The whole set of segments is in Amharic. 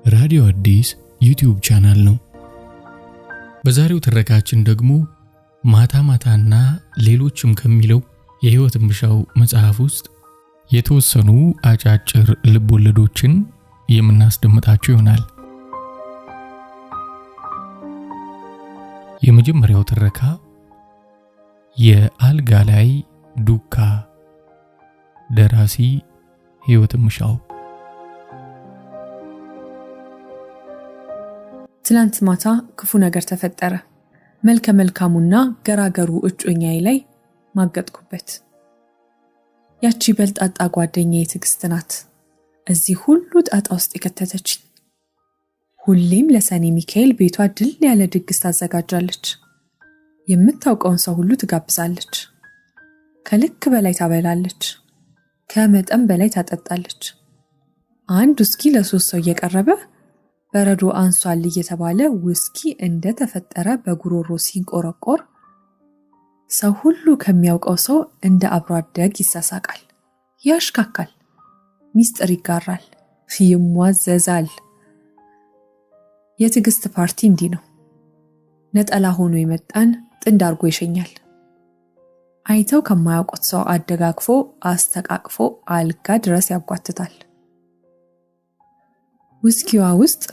ራዲዮ አዲስ ዩቲዩብ ቻናል ነው። በዛሬው ትረካችን ደግሞ ማታ ማታና ሌሎችም ከሚለው የህይወት ምሻው መጽሐፍ ውስጥ የተወሰኑ አጫጭር ልቦለዶችን የምናስደምጣችሁ ይሆናል። የመጀመሪያው ትረካ የአልጋ ላይ ዱካ፣ ደራሲ ህይወት ምሻው። ትላንት ማታ ክፉ ነገር ተፈጠረ። መልከ መልካሙና ገራገሩ እጮኛዬ ላይ ማገጥኩበት። ያቺ በልጣጣ ጓደኛዬ ትዕግስት ናት እዚህ ሁሉ ጣጣ ውስጥ የከተተችኝ። ሁሌም ለሰኔ ሚካኤል ቤቷ ድል ያለ ድግስ ታዘጋጃለች። የምታውቀውን ሰው ሁሉ ትጋብዛለች። ከልክ በላይ ታበላለች፣ ከመጠን በላይ ታጠጣለች። አንድ ውስኪ ለ3 ሰው እየቀረበ በረዶ አንሷል እየተባለ ውስኪ እንደተፈጠረ በጉሮሮ ሲንቆረቆር ሰው ሁሉ ከሚያውቀው ሰው እንደ አብሮ አደግ ይሳሳቃል፣ ያሽካካል፣ ሚስጥር ይጋራል፣ ይሟዘዛል። የትዕግስት ፓርቲ እንዲህ ነው። ነጠላ ሆኖ የመጣን ጥንድ አርጎ ይሸኛል። አይተው ከማያውቁት ሰው አደጋግፎ አስተቃቅፎ አልጋ ድረስ ያጓትታል። ውስኪዋ ውስጥ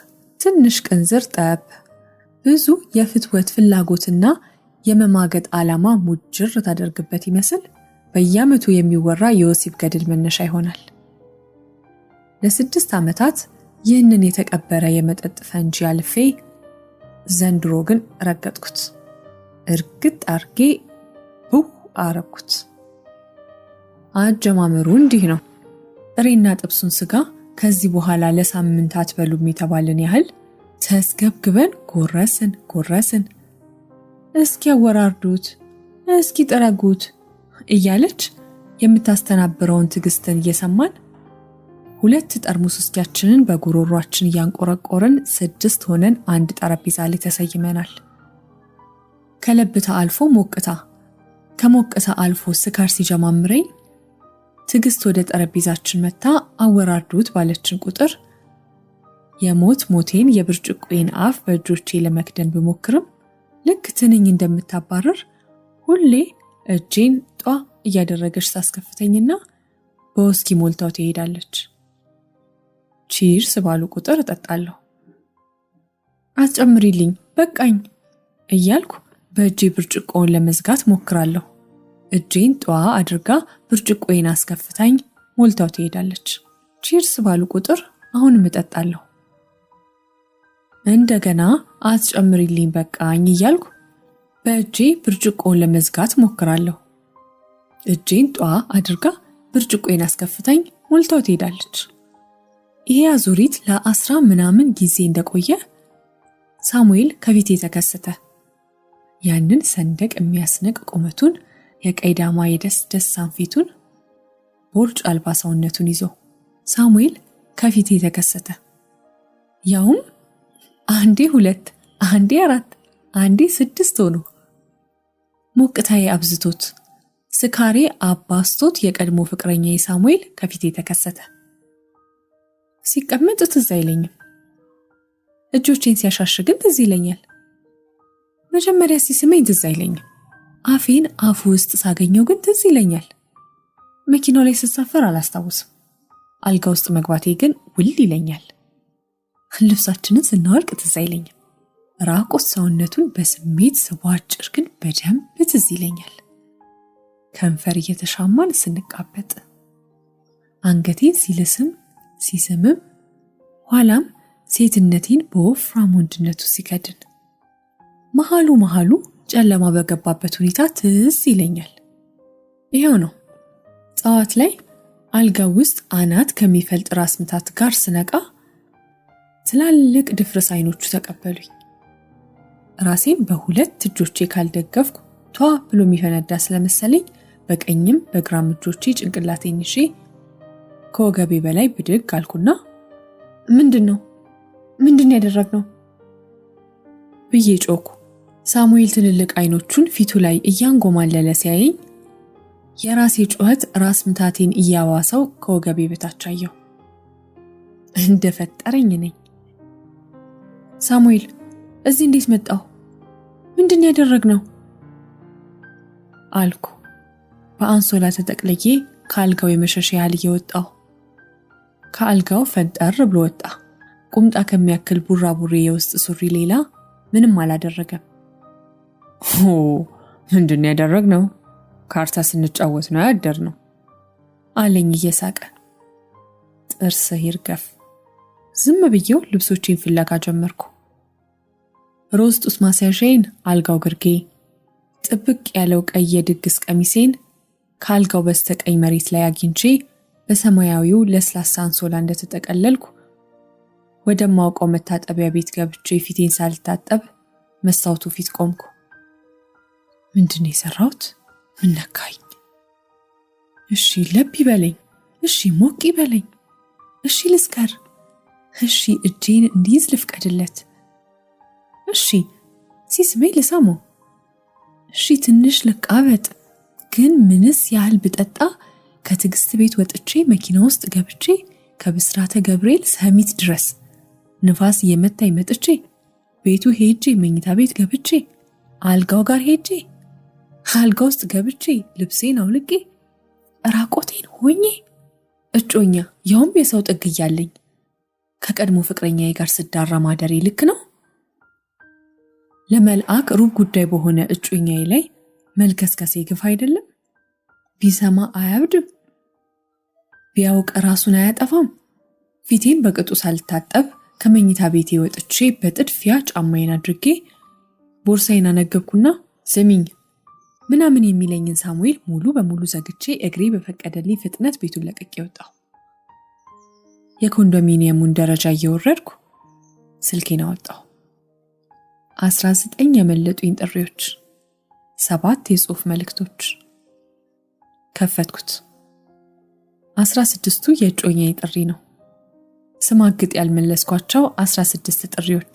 ትንሽ ቅንዝር ጠብ፣ ብዙ የፍትወት ፍላጎትና የመማገጥ ዓላማ ሙጅር ታደርግበት ይመስል በየዓመቱ የሚወራ የወሲብ ገድል መነሻ ይሆናል። ለ6 ዓመታት ይህንን የተቀበረ የመጠጥ ፈንጂ አልፌ ዘንድሮ ግን ረገጥኩት። እርግጥ አርጌ ቡህ አረኩት። አጀማመሩ እንዲህ ነው። ጥሬና ጥብሱን ስጋ ከዚህ በኋላ ለሳምንታት በሉም የተባለን ያህል ተስገብግበን ጎረስን። እስኪ ያወራርዱት፣ እስኪ ጥረጉት እያለች የምታስተናብረውን ትዕግስትን እየሰማን 2 ጠርሙስ ውስኪያችንን በጉሮሯችን እያንቆረቆርን 6 ሆነን አንድ ጠረጴዛ ላይ ተሰይመናል። ከለብታ አልፎ ሞቅታ፣ ከሞቅታ አልፎ ስካር ሲጀማምረኝ ትዕግስት ወደ ጠረጴዛችን መታ አወራርዱት ባለችን ቁጥር የሞቴን የብርጭቆዬን አፍ በእጆቼ ለመክደን ብሞክርም ልክ ትንኝ እንደምታባረር ሁሌ እጄን ጧ እያደረገች ታስከፍተኝና በውስኪ ሞልታው ትሄዳለች። ቺርስ ባሉ ቁጥር እጠጣለሁ። አስጨምሪልኝ በቃኝ እያልኩ በእጄ ብርጭቆውን ለመዝጋት ሞክራለሁ። እጄን ጧ አድርጋ ብርጭቆዬን አስከፍታኝ ሞልታው ትሄዳለች። ቺርስ ባሉ ቁጥር አሁንም እጠጣለሁ። እንደገና አስጨምሪልኝ በቃኝ እያልኩ በእጄ ብርጭቆውን ለመዝጋት ሞክራለሁ። እጄን ጧ አድርጋ ብርጭቆዬን አስከፍታኝ ሞልታው ትሄዳለች። ይሄ አዙሪት ለ10 ምናምን ጊዜ እንደቆየ ሳሙኤል ከፊቴ ተከሰተ። ያንን ሰንደቅ የሚያስነቅ ቁመቱን፣ የቀይ ዳማ የደስ አንፊቱን፣ ቦርጭ አልባ ሰውነቱን ይዞ ሳሙኤል ከፊቴ ተከሰተ። ያውም አንዴ 2፣ አንዴ 4፣ አንዴ 6 ሆኖ ሞቅታዬ አብዝቶት ስካሬ አባስቶት የቀድሞ ፍቅረኛዬ ሳሙኤል ከፊቴ ተከሰተ። ሲቀመጥ ትዝ አይለኝም። እጆቼን ሲያሻሽግን ትዝ ይለኛል። መጀመሪያ ሲስመኝ ትዝ አይለኝም። አፌን አፉ ውስጥ ሳገኘው ግን ትዝ ይለኛል። መኪናው ላይ ስሳፈር አላስታውስም። አልጋ ውስጥ መግባቴ ግን ውል ይለኛል። ልብሳችንን ስናወልቅ ትዝ አይለኝም። ራቆት ሰውነቱን በስሜት ስቧጭር ግን በደንብ ትዝ ይለኛል። ከንፈር እየተሻማን ስንቃበጥ፣ አንገቴን ሲስምም ኋላም ሴትነቴን በወፍራም ወንድነቱ ሲከድን መሃሉ ጨለማ በገባበት ሁኔታ ትዝ ይለኛል። ይሄው ነው። ጠዋት ላይ አልጋው ውስጥ አናት ከሚፈልጥ ራስ ምታት ጋር ስነቃ ትላልቅ ድፍርስ አይኖቹ ተቀበሉኝ። ራሴን በ2 እጆቼ ካልደገፍኩ ቷ ብሎ የሚፈነዳ ስለመሰለኝ በቀኝም በግራም እጆቼ ጭንቅላቴን ይዤ ከወገቤ በላይ ብድግ አልኩና ምንድን ያደረግነው ብዬ ጮኩ። ሳሙኤል ትልልቅ አይኖቹን ፊቱ ላይ እያንጎማለለ ሲያየኝ የራሴ ጩኸት ራስ ምታቴን እያዋሰው ከወገቤ በታች አየሁ። እንደፈጠረኝ ነኝ ሳሙኤል እዚህ እንዴት መጣው? ምንድን ያደረግነው? አልኩ በአንሶላ ተጠቅልዬ ከአልጋው የመሸሽ ያህል እየወጣሁ። ከአልጋው ፈንጠር ብሎ ወጣ። ቁምጣ ከሚያክል ቡራቡሬ የውስጥ ሱሪ ሌላ ምንም አላደረገም። ምንድን ያደረግነው? ካርታ ስንጫወት ነው ያደርነው አለኝ እየሳቀ። ጥርስ ይርገፍ። ዝም ብዬው ልብሶቼን ፍለጋ ጀመርኩ። ሮዝ ጡት ማስያዣዬን አልጋው ግርጌ፣ ጥብቅ ያለው ቀይ የድግስ ቀሚሴን ከአልጋው በስተቀኝ መሬት ላይ አግኝቼ በሰማያዊው ለስላሳ አንሶላ እንደተጠቀለልኩ ወደማውቀው መታጠቢያ ቤት ገብቼ ፊቴን ሳልታጠብ መስታወቱ ፊት ቆምኩ። ምንድን የሰራሁት? ምን ነካኝ? እሺ ለብ ይበለኝ፣ እሺ ሞቅ ይበለኝ፣ እሺ ልስከር፣ እሺ እጄን እንዲይዝ ልፍቀድለት፣ እሺ ሲስመኝ ልሳመው፣ እሺ ትንሽ ልቃበጥ። ግን ምንስ ያህል ብጠጣ ከትዕግስት ቤት ወጥቼ መኪና ውስጥ ገብቼ ከብስራተ ገብርኤል ሰሚት ድረስ ንፋስ እየመታኝ መጥቼ ቤቱ ሄጄ መኝታ ቤት ገብቼ አልጋው ጋር ሄጄ አልጋ ውስጥ ገብቼ ልብሴን አውልቄ ራቆቴን ሆኜ እጮኛ ያውም የሰው ጥግ እያለኝ ከቀድሞ ፍቅረኛዬ ጋር ስዳራ ማደሬ ልክ ነው? ለመልአክ ሩብ ጉዳይ በሆነ እጮኛዬ ላይ መልከስከሴ ግፍ አይደለም? ቢሰማ አያብድም? ቢያውቅ ራሱን አያጠፋም? ፊቴን በቅጡ ሳልታጠብ ከመኝታ ቤቴ ወጥቼ በጥድፊያ ጫማዬን አድርጌ ቦርሳዬን አነገብኩና ስሚኝ ምናምን የሚለኝን ሳሙኤል ሙሉ በሙሉ ዘግቼ እግሬ በፈቀደልኝ ፍጥነት ቤቱን ለቅቄ ወጣሁ። የኮንዶሚኒየሙን ደረጃ እየወረድኩ ስልኬን አወጣሁ። 19 የመለጡኝ ጥሪዎች፣ 7 የጽሑፍ መልእክቶች። ከፈትኩት። 16ቱ የእጮኛዬ ጥሪ ነው። ስማግጥ ያልመለስኳቸው 16 ጥሪዎች።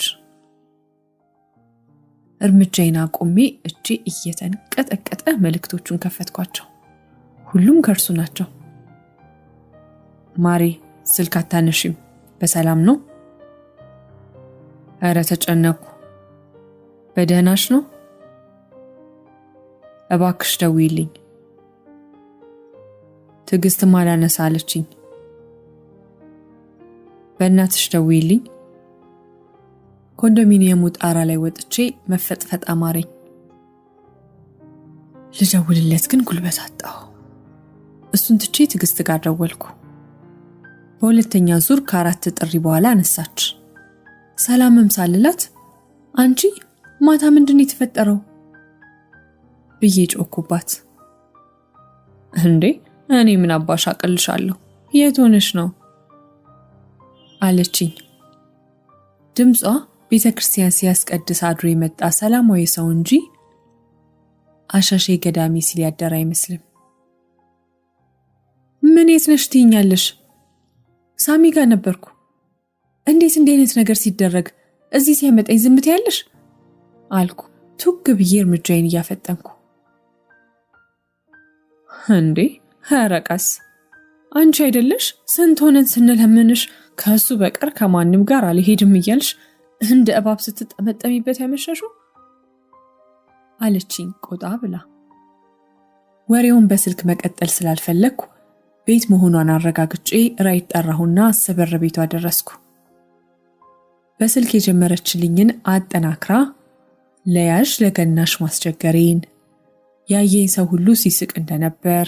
እርምጃዬን አቁሜ እጄ እየተንቀጠቀጠ መልእክቶቹን ከፈትኳቸው። ሁሉም ከርሱ ናቸው። ማሬ ስልክ አታነሺም፣ በሰላም ነው? ኧረ ተጨነኩ። በደህናሽ ነው? እባክሽ ደውይልኝ። ትዕግስትም አላነሳ አለችኝ። በእናትሽ ደውይልኝ። ኮንዶሚኒየሙ ጣራ ላይ ወጥቼ መፈጥፈጥ አማረኝ። ልደውልለት ግን ጉልበት አጣሁ። እሱን ትቼ ትዕግስት ጋር ደወልኩ። በሁለተኛ ዙር ከ4 ጥሪ በኋላ አነሳች። ሰላምም ሳልላት አንቺ ማታ ምንድን የተፈጠረው ብዬ ጮኩባት። እንዴ እኔ ምን አባሽ አቅልሻለሁ? የት ሆነሽ ነው አለችኝ። ድምጿ ቤተክርስቲያን ሲያስቀድስ አድሮ የመጣ ሰላማዊ ሰው እንጂ አሻሼ ገዳሚ ሲል ያደረ አይመስልም። ምን የት ነሽ ትይኛለሽ? ሳሚ ጋር ነበርኩ። እንዴት እንዲህ አይነት ነገር ሲደረግ እዚህ ሲያመጣኝ ዝም ትያለሽ? አልኩ ቱግ ብዬ እርምጃዬን እያፈጠንኩ። እንዴ ኧረ ቀስ፣ አንቺ አይደለሽ ስንት ሆነን ስንለምንሽ ከሱ በቀር ከማንም ጋር አልሄድም እያልሽ እንደ እባብ ስትጠመጠሚበት ያመሸሽው አለችኝ ቆጣ ብላ። ወሬውን በስልክ መቀጠል ስላልፈለግኩ ቤት መሆኗን አረጋግጬ ራይድ ጠራሁና ሰበር ቤቷ ደረስኩ። በስልክ የጀመረችልኝን አጠናክራ ለያዥ ለገናሽ ማስቸገሬን፣ ያየኝ ሰው ሁሉ ሲስቅ እንደነበር፣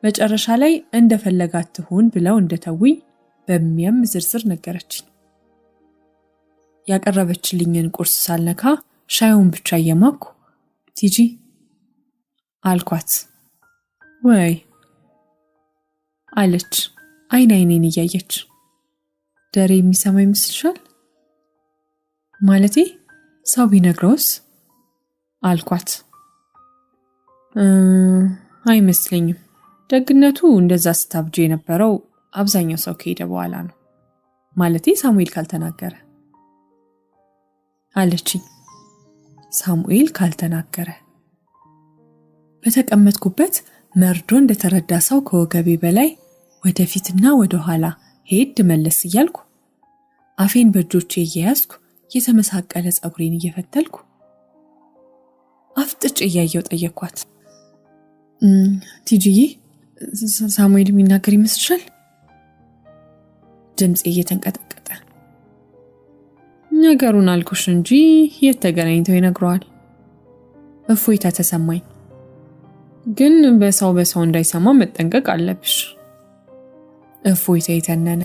መጨረሻ ላይ እንደፈለጋት ትሁን ብለው እንደተውኝ በሚያም ዝርዝር ነገረችኝ። ያቀረበችልኝን ቁርስ ሳልነካ ሻዩን ብቻ እየማኩ ቲጂ አልኳት። ወይ አለች አይን አይኔን እያየች። ደሬ የሚሰማ ይመስልሻል? ማለቴ ሰው ቢነግረውስ አልኳት። አይመስለኝም። ደግነቱ እንደዛ ስታብጂ የነበረው አብዛኛው ሰው ከሄደ በኋላ ነው። ማለቴ ሳሙኤል ካልተናገረ አለችኝ። ሳሙኤል ካልተናገረ። በተቀመጥኩበት መርዶ እንደተረዳ ሰው ከወገቤ በላይ ወደፊትና ወደ ኋላ ሄድ መለስ እያልኩ አፌን በእጆቼ እየያዝኩ የተመሳቀለ ጸጉሬን እየፈተልኩ አፍጥጬ እያየው ጠየኳት። ቲጂዬ ሳሙኤል የሚናገር ይመስልሻል? ድምፄ እየተንቀጠቀጠ። ነገሩን አልኩሽ እንጂ የት ተገናኝተው ይነግረዋል። እፎይታ ተሰማኝ። ግን በሰው እንዳይሰማ መጠንቀቅ አለብሽ። እፎይታ የተነነ።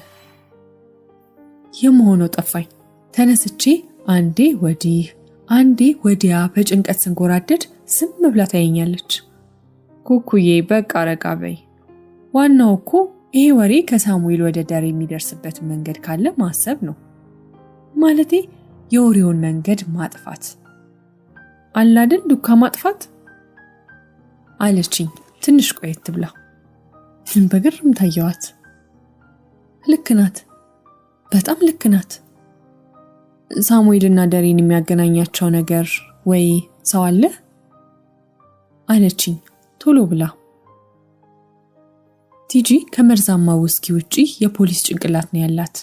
የመሆነው ጠፋኝ። ተነስቼ አንዴ ወዲህ አንዴ ወዲያ በጭንቀት ስንጎራደድ ዝም ብላ ታየኛለች። ኩኩዬ በቃ ረጋ በይ። ዋናው እኮ ይሄ ወሬ ከሳሙኤል ወደ ደሬ የሚደርስበት መንገድ ካለ ማሰብ ነው። ማለቴ የወሬውን መንገድ ማጥፋት አላድን ዱካ ማጥፋት አለችኝ ትንሽ ቆየት ብላ። በግርም ታየዋት። ልክ ናት፣ በጣም ልክ ናት። ሳሙኤልና ደሬን የሚያገናኛቸው ነገር ወይ ሰው አለ አለችኝ ቶሎ ብላ። ቲጂ ከመርዛማ ውስኪ ውጪ የፖሊስ ጭንቅላት ነው ያላት።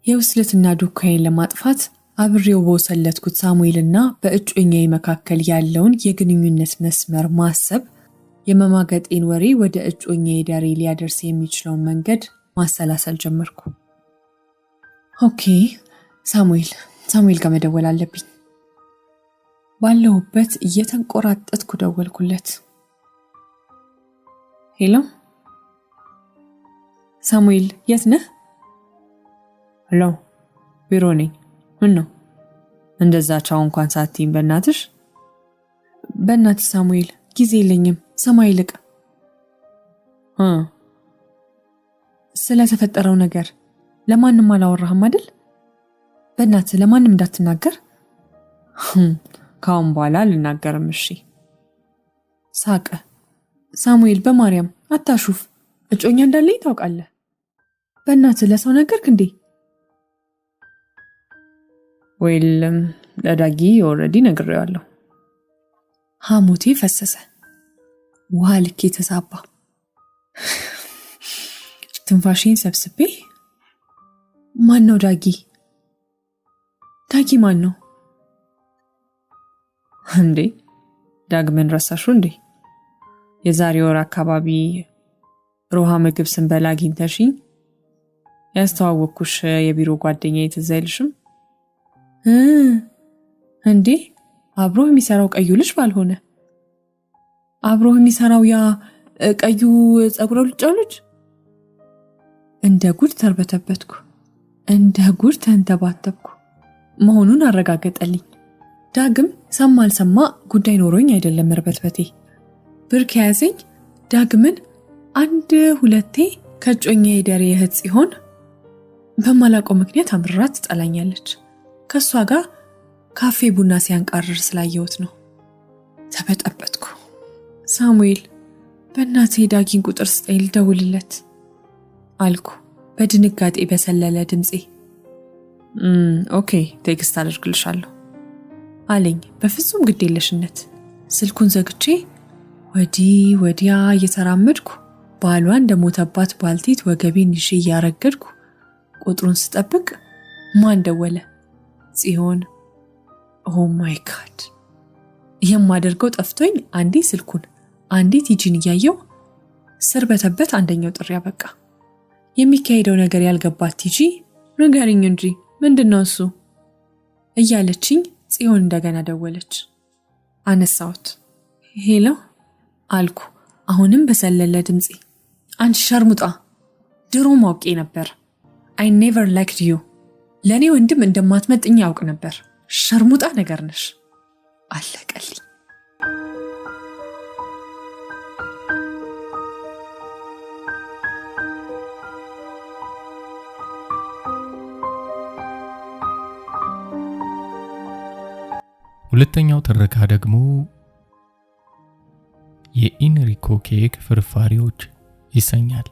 የውስለትና ዱካዬን ለማጥፋት አብሬው በወሰለትኩት ሳሙኤልና በእጮኛዬ መካከል ያለውን የግንኙነት መስመር ማሰብ የመማገጤን ወሬ ወደ እጮኛዬ ደሬ ሊያደርስ የሚችለውን መንገድ ማሰላሰል ጀመርኩ። ኦኬ ሳሙኤል ጋር መደወል አለብኝ። ባለሁበት እየተንቆራጠጥኩ ደወልኩለት። ሄሎ ሳሙኤል የት ነህ? ሄሎ ቢሮ ነኝ። ምን ነው እንደዛ ቻው እንኳን ሳትይኝ በእናትሽ? በእናትህ ሳሙኤል ጊዜ የለኝም። ሰማይ ልቅ ስለተፈጠረው ነገር ለማንም አላወራህም አይደል? በእናትህ ለማንም እንዳትናገር። ካሁን በኋላ አልናገርም። እሺ። ሳቀ። ሳሙኤል በማርያም አታሹፍ። እጮኛ እንዳለኝ ታውቃለህ። በእናትህ ለሰው ነገርክ እንዴ? ወይልም ለዳጊ ኦልሬዲ ነግሬዋለሁ። ሐሞቴ ፈሰሰ። ውሃ ልኬ ተሳባ። ትንፋሽን ሰብስቤ ማን ነው ዳጊ? ዳጊ ማን ነው እንዴ? ዳግምን ረሳሹ እንዴ? የዛሬ ወር አካባቢ ሮሃ ምግብ ስንበላ አግኝተሽኝ ያስተዋወቅኩሽ የቢሮ ጓደኛዬ ትዝ አይልሽም እንዴ? አብሮ የሚሰራው ቀዩ ልጅ ባልሆነ አብሮ የሚሰራው ያ ቀዩ ጸጉረ ልጫው ልጅ? እንደ ጉድ ተርበተበትኩ፣ እንደ ጉድ ተንተባተብኩ። መሆኑን አረጋገጠልኝ። ዳግም ሰማ አልሰማ ጉዳይ ኖሮኝ አይደለም መርበትበቴ። ብርክ ያዘኝ። ዳግምን አንድ ሁለቴ ከጮኛዬ ደሬ እህት ሲሆን በማላውቀው ምክንያት አምራት ትጠላኛለች። ከሷ ጋር ካፌ ቡና ሲያንቃርር ስላየሁት ነው። ተበጠበጥኩ። ሳሙኤል በእናትህ ዳጊን ቁጥር ስጠኝ ልደውልለት አልኩ በድንጋጤ በሰለለ ድምፄ። ኦኬ ቴክስት አድርግልሻለሁ አለኝ በፍጹም ግዴለሽነት። ስልኩን ዘግቼ ወዲህ ወዲያ እየተራመድኩ ባሏ እንደሞተባት ባልቴት ወገቤን ይዤ እያረገድኩ ቁጥሩን ስጠብቅ ማን ደወለ? ጽዮን። ኦ ማይ ጋድ! የማደርገው ጠፍቶኝ አንዴ ስልኩን አንዴ ቲጂን እያየው ስርበተበት አንደኛው ጥሪ አበቃ። የሚካሄደው ነገር ያልገባት ቲጂ ንገሪኝ እንጂ ምንድነው እሱ እያለችኝ ጽዮን እንደገና ደወለች። አነሳሁት። ሄሎ አልኩ አሁንም በሰለለ ድምፄ። አንቺ ሸርሙጣ፣ ድሮ ማውቄ ነበር። I never liked you። ለኔ ወንድም እንደማትመጥኝ ያውቅ ነበር። ሸርሙጣ ነገር ነሽ። አለቀልኝ። ሁለተኛው ትረካ ደግሞ የኢንሪኮ ኬክ ፍርፋሪዎች ይሰኛል።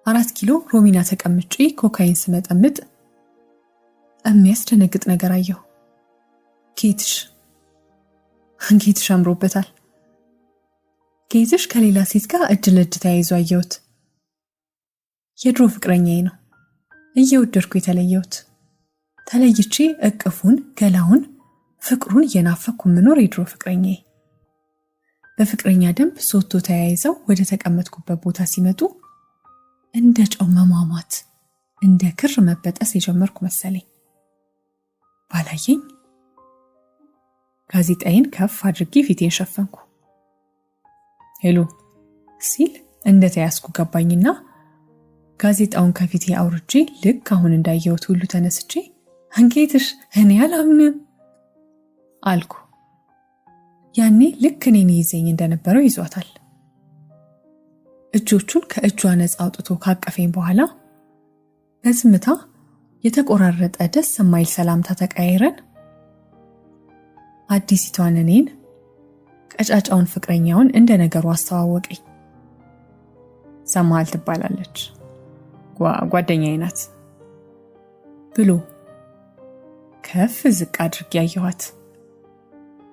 አራት ኪሎ ሮሚና ተቀምጬ ኮካይን ስመጠምጥ የሚያስደነግጥ ነገር አየሁ። ጌትሽ አምሮበታል። ጌትሽ ከሌላ ሴት ጋር እጅ ለእጅ ተያይዞ አየሁት። የድሮ ፍቅረኛዬ ነው። እየወደድኩ የተለየሁት። ተለይቼ እቅፉን፣ ገላውን፣ ፍቅሩን እየናፈኩ ምኖር የድሮ ፍቅረኛዬ። በፍቅረኛ ደንብ ሶቶ ተያይዘው ወደ ተቀመጥኩበት ቦታ ሲመጡ እንደ ጨው መሟሟት፣ እንደ ክር መበጠስ የጀመርኩ መሰለኝ። ባላየኝ ጋዜጣዬን ከፍ አድርጌ ፊቴን ሸፈንኩ። ሄሎ ሲል እንደተያዝኩ ገባኝና ጋዜጣውን ከፊቴ አውርጄ ልክ አሁን እንዳየሁት ሁሉ ተነስቼ አንጌትሽ እኔ አላምንም አልኩ። ያኔ ልክ እኔን ይዘኝ እንደነበረው ይዟታል። እጆቹን ከእጇ ነፃ አውጥቶ ካቀፈኝ በኋላ በዝምታ የተቆራረጠ ደስ የማይል ሰላምታ ተቀያይረን አዲሲቷን እኔን ቀጫጫውን ፍቅረኛውን እንደ ነገሩ አስተዋወቀኝ። ሰማሃል ትባላለች፣ ጓደኛዬ ናት ብሎ ከፍ ዝቅ አድርጌ ያየኋት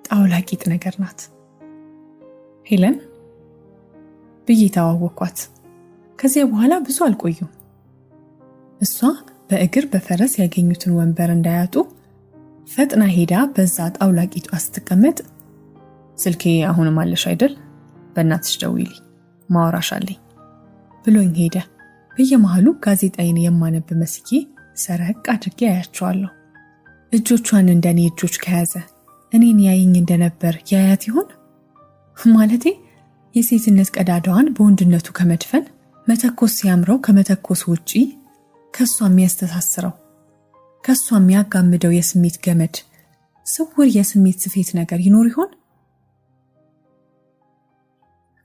ጣውላ ቂጥ ነገር ናት። ሄለን ብዬ ተዋወቅኳት። ከዚያ በኋላ ብዙ አልቆዩም። እሷ በእግር በፈረስ ያገኙትን ወንበር እንዳያጡ ፈጥና ሄዳ በዛ ጣውላ ቂጧ ስትቀመጥ ስልኬ አሁንም አለሽ አይደል? በእናትሽ ደውይልኝ ማወራሽ አለኝ ብሎኝ ሄደ። በየመሃሉ ጋዜጣዬን የማነብ መስዬ ሰረቅ አድርጌ አያቸዋለሁ። እጆቿን እንደኔ እጆች ከያዘ እኔን ያይኝ እንደነበር ያያት ይሆን? ማለቴ የሴትነት ቀዳዳዋን በወንድነቱ ከመድፈን መተኮስ ሲያምረው ከመተኮስ ውጪ ከሷ የሚያስተሳስረው ከሷ የሚያጋምደው የስሜት ገመድ ስውር የስሜት ስፌት ነገር ይኖር ይሆን?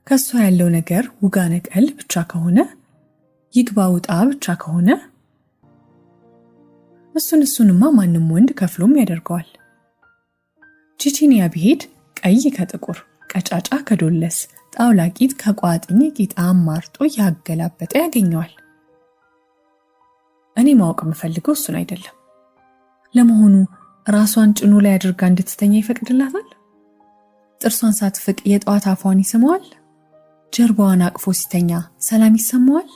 ከሷ ያለው ነገር ውጋ ነቀል ብቻ ከሆነ ይግባ ውጣ ብቻ ከሆነ እሱንማ ማንም ወንድ ከፍሎም ያደርገዋል። ቺቺኒያ ቢሄድ ቀይ ከጥቁር፣ ቀጫጫ ከዶለስ፣ ጣውላ ቂጥ ከቋጥኝ ቂጣ አማርጦ ያገላበጠ ያገኘዋል። እኔ ማወቅ የምፈልገው እሱን አይደለም። ለመሆኑ ራሷን ጭኑ ላይ አድርጋ እንድትተኛ ይፈቅድላታል? ጥርሷን ሳትፍቅ የጠዋት አፏን ይስመዋል? ጀርባዋን አቅፎ ሲተኛ ሰላም ይሰማዋል?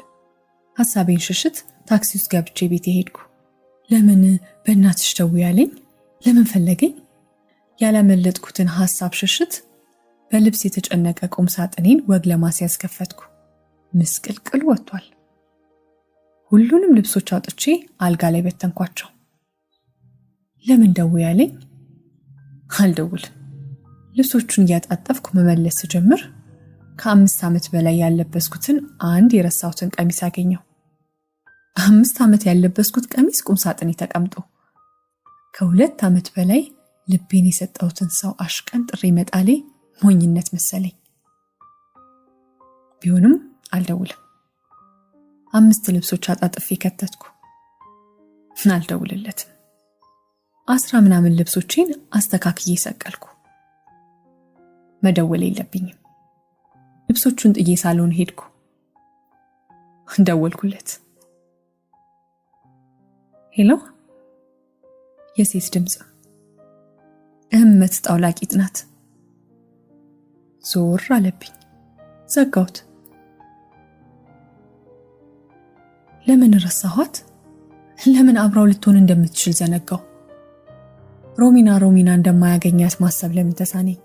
ሐሳቤን ሽሽት ታክሲ ውስጥ ገብቼ ቤት ሄድኩ። ለምን በእናትሽ ደውዪ ያለኝ? ለምን ፈለገኝ? ያላመለጥኩትን ሐሳብ ሽሽት በልብስ የተጨነቀ ቁም ሳጥኔን ወግ ለማስያዝ ከፈትኩ። ምስቅልቅል ወጥቷል። ሁሉንም ልብሶች አውጥቼ አልጋ ላይ በተንኳቸው። ለምን ደውዪ ያለኝ? አልደውል። ልብሶቹን እያጣጠፍኩ መመለስ ስጀምር ከ5 ዓመት በላይ ያለበስኩትን አንድ የረሳሁትን ቀሚስ አገኘው። 5 ዓመት ያለበስኩት ቀሚስ ቁም ሳጥኔ ተቀምጦ ከ2 ዓመት በላይ ልቤን የሰጠሁትን ሰው አሽቀንጥሬ መጣሌ ሞኝነት መሰለኝ። ቢሆንም አልደውልም። 5 ልብሶች አጣጥፌ ከተትኩ። አልደውልለትም። 10 ምናምን ልብሶቼን አስተካክዬ ሰቀልኩ። መደወል የለብኝም። ልብሶቹን ጥዬ ሳሎን ሄድኩ። ደወልኩለት። ሄሎ። የሴት ድምፅ። እህመት ጣውላ ቂጥ ናት። ዞር አለብኝ። ዘጋሁት። ለምን ረሳኋት? ለምን አብራው ልትሆን እንደምትችል ዘነጋው? ሮሚና እንደማያገኛት ማሰብ ለምን ተሳነኝ?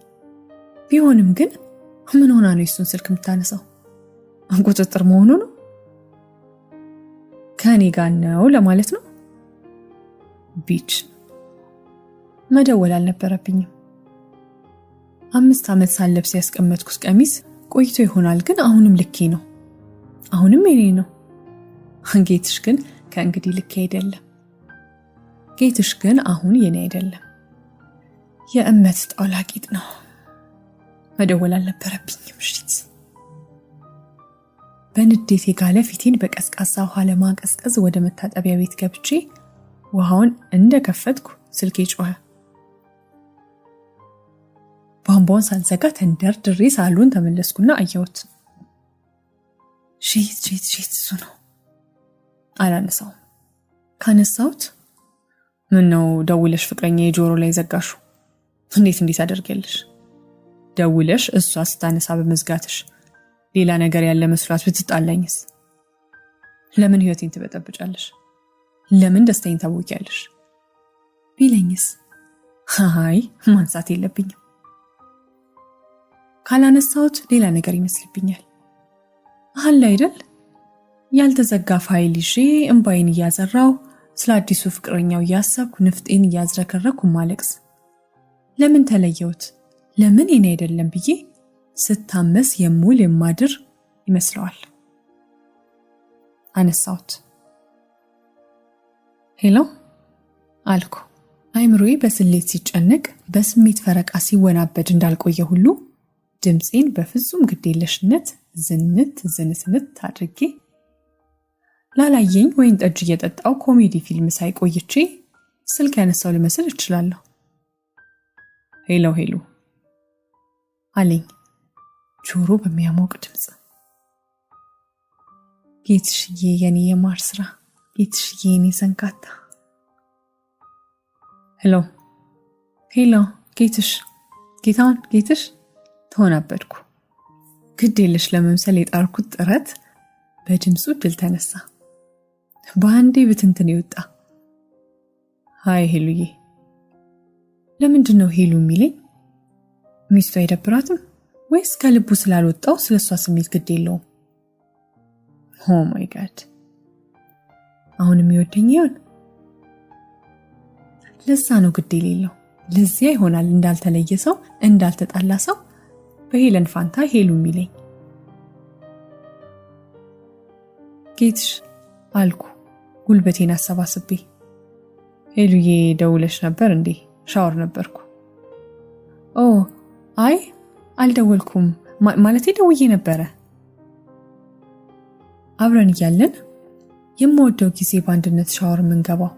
ቢሆንም ግን ምን ሆና ነው የሱን ስልክ የምታነሳው? ቁጥጥር መሆኑ ነው? ከኔ ጋር ነው ለማለት ነው? ቢች መደወል አልነበረብኝም። 5 ዓመት ሳለብስ ያስቀመጥኩት ቀሚስ ቆይቶ ይሆናል፣ ግን አሁንም ልኬ ነው። አሁንም የኔ ነው። ጌትሽ ግን ከእንግዲህ ልኬ አይደለም። ጌትሽ ግን አሁን የኔ አይደለም። የእመት ጣውላ ቂጥ ነው። መደወል አልነበረብኝም። እሺት በንዴት የጋለ ፊቴን በቀዝቃዛ ውሃ ለማቀዝቀዝ ወደ መታጠቢያ ቤት ገብቼ ውሃውን እንደከፈትኩ ስልኬ ጮኸ። ቧንቧውን ሳልዘጋ ተንደርድሬ ሳሎን ተመለስኩና አየሁት። ሺት እሱ ነው። አላነሳውም። ካነሳሁት ምን ነው ደውለሽ ፍቅረኛ የጆሮ ላይ ዘጋሹ? እንዴት አደርገልሽ? ደውለሽ እሷ ስታነሳ በመዝጋትሽ ሌላ ነገር ያለ መስሏት ብትጣላኝስ? ለምን ህይወቴን ትበጠብጫለሽ? ለምን ደስታዬን ታውቂያለሽ? ቢለኝስ? አይ ማንሳት የለብኝም። ካላነሳሁት ሌላ ነገር ይመስልብኛል። አለ አይደል? ያልተዘጋ ፋይል ይዤ እንባዬን እያዘራው ስለ አዲሱ ፍቅረኛው እያሰብኩ ንፍጤን እያዝረከረኩ ማለቅስ። ለምን ተለየሁት? ለምን የኔ አይደለም ብዬ ስታመስ የሙል የማድር ይመስለዋል። አነሳሁት። ሄሎ አልኩ። አይምሮዬ በስሌት ሲጨነቅ በስሜት ፈረቃ ሲወናበድ እንዳልቆየ ሁሉ ድምፄን በፍጹም ግዴለሽነት ዝንት አድርጌ ላላየኝ ወይን ጠጅ እየጠጣው ኮሜዲ ፊልም ሳይቆይቼ ስልክ ያነሳው ሊመስል እችላለሁ። ሄሎ አለኝ ጆሮ በሚያሞቅ ድምፅ። ጌትሽዬ የኔ የማር ስራ፣ ጌትሽዬ የኔ ሰንካታ። ሄሎ ጌትሽ፣ ጌታውን ጌትሽ ተሆናበድኩ። ግድ የለሽ ለመምሰል የጣርኩት ጥረት በድምፁ ድል ተነሳ። በአንዴ ብትንትን ይወጣ። ሃይ ሄሉዬ። ለምንድን ነው ሄሉ የሚለኝ? ሚስቱ አይደብራትም ወይስ ከልቡ ስላልወጣው ስለሷ ስሜት ግድ የለውም? ኦ ማይ ጋድ፣ አሁንም ይወደኝ ይሆን? ለዛ ነው ግድ የሌለው። ለዚያ ይሆናል እንዳልተለየ ሰው እንዳልተጣላ ሰው በሄለን ፋንታ ሄሉ የሚለኝ። ጌትሽ አልኩ ጉልበቴን አሰባስቤ። ሄሉዬ ደውለሽ ነበር እንዴ? ሻወር ነበርኩ። ኦ አይ አልደወልኩም፣ ማለቴ ደውዬ ነበረ። አብረን እያለን የምወደው ጊዜ በአንድነት ሻወር የምንገባው፣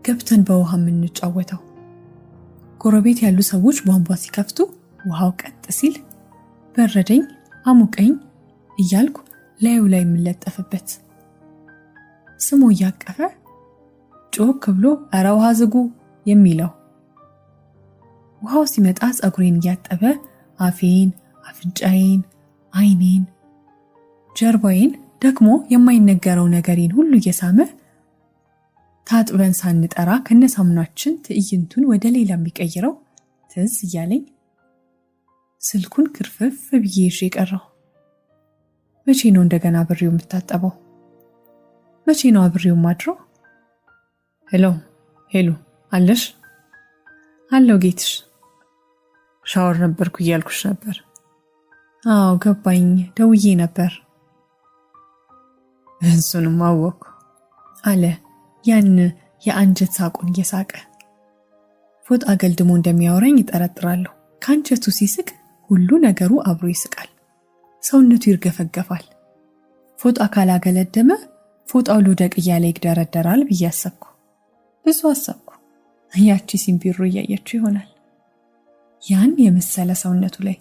ገብተን በውሃ የምንጫወተው፣ ጎረቤት ያሉ ሰዎች ቧንቧ ሲከፍቱ ውሃው ቀጥ ሲል በረደኝ አሙቀኝ እያልኩ ላዩ ላይ የምለጠፍበት፣ ስሙ እያቀፈ ጮክ ብሎ ኧረ ውሃ ዝጉ የሚለው፣ ውሃው ሲመጣ ፀጉሬን እያጠበ አፌን፣ አፍንጫዬን፣ አይኔን፣ ጀርባዬን ደግሞ የማይነገረው ነገሬን ሁሉ እየሳመ ታጥበን ሳንጠራ ከነሳሙናችን ትዕይንቱን ወደ ሌላ የሚቀይረው ትዝ እያለኝ ስልኩን ክርፍፍ ብዬ ይዤ ቀረው። መቼ ነው እንደገና አብሬው የምታጠበው? መቼ ነው አብሬው ማድረው? ሄሎ አለሽ? አለው ጌትሽ። ሻወር ነበርኩ እያልኩሽ ነበር። አዎ ገባኝ፣ ደውዬ ነበር። እሱንም አወኩ አለ ያን የአንጀት ሳቁን እየሳቀ። ፎጣ አገልድሞ እንደሚያወራኝ ይጠረጥራለሁ። ከአንጀቱ ሲስቅ ሁሉ ነገሩ አብሮ ይስቃል። ሰውነቱ ይርገፈገፋል። ፎጣ ካላገለደመ ፎጣው ልውደቅ እያለ ይግደረደራል ብዬ አሰብኩ። ብዙ አሰብኩ። ያቺ ሲምቢሮ እያየችው ይሆናል። ያን የመሰለ ሰውነቱ ላይ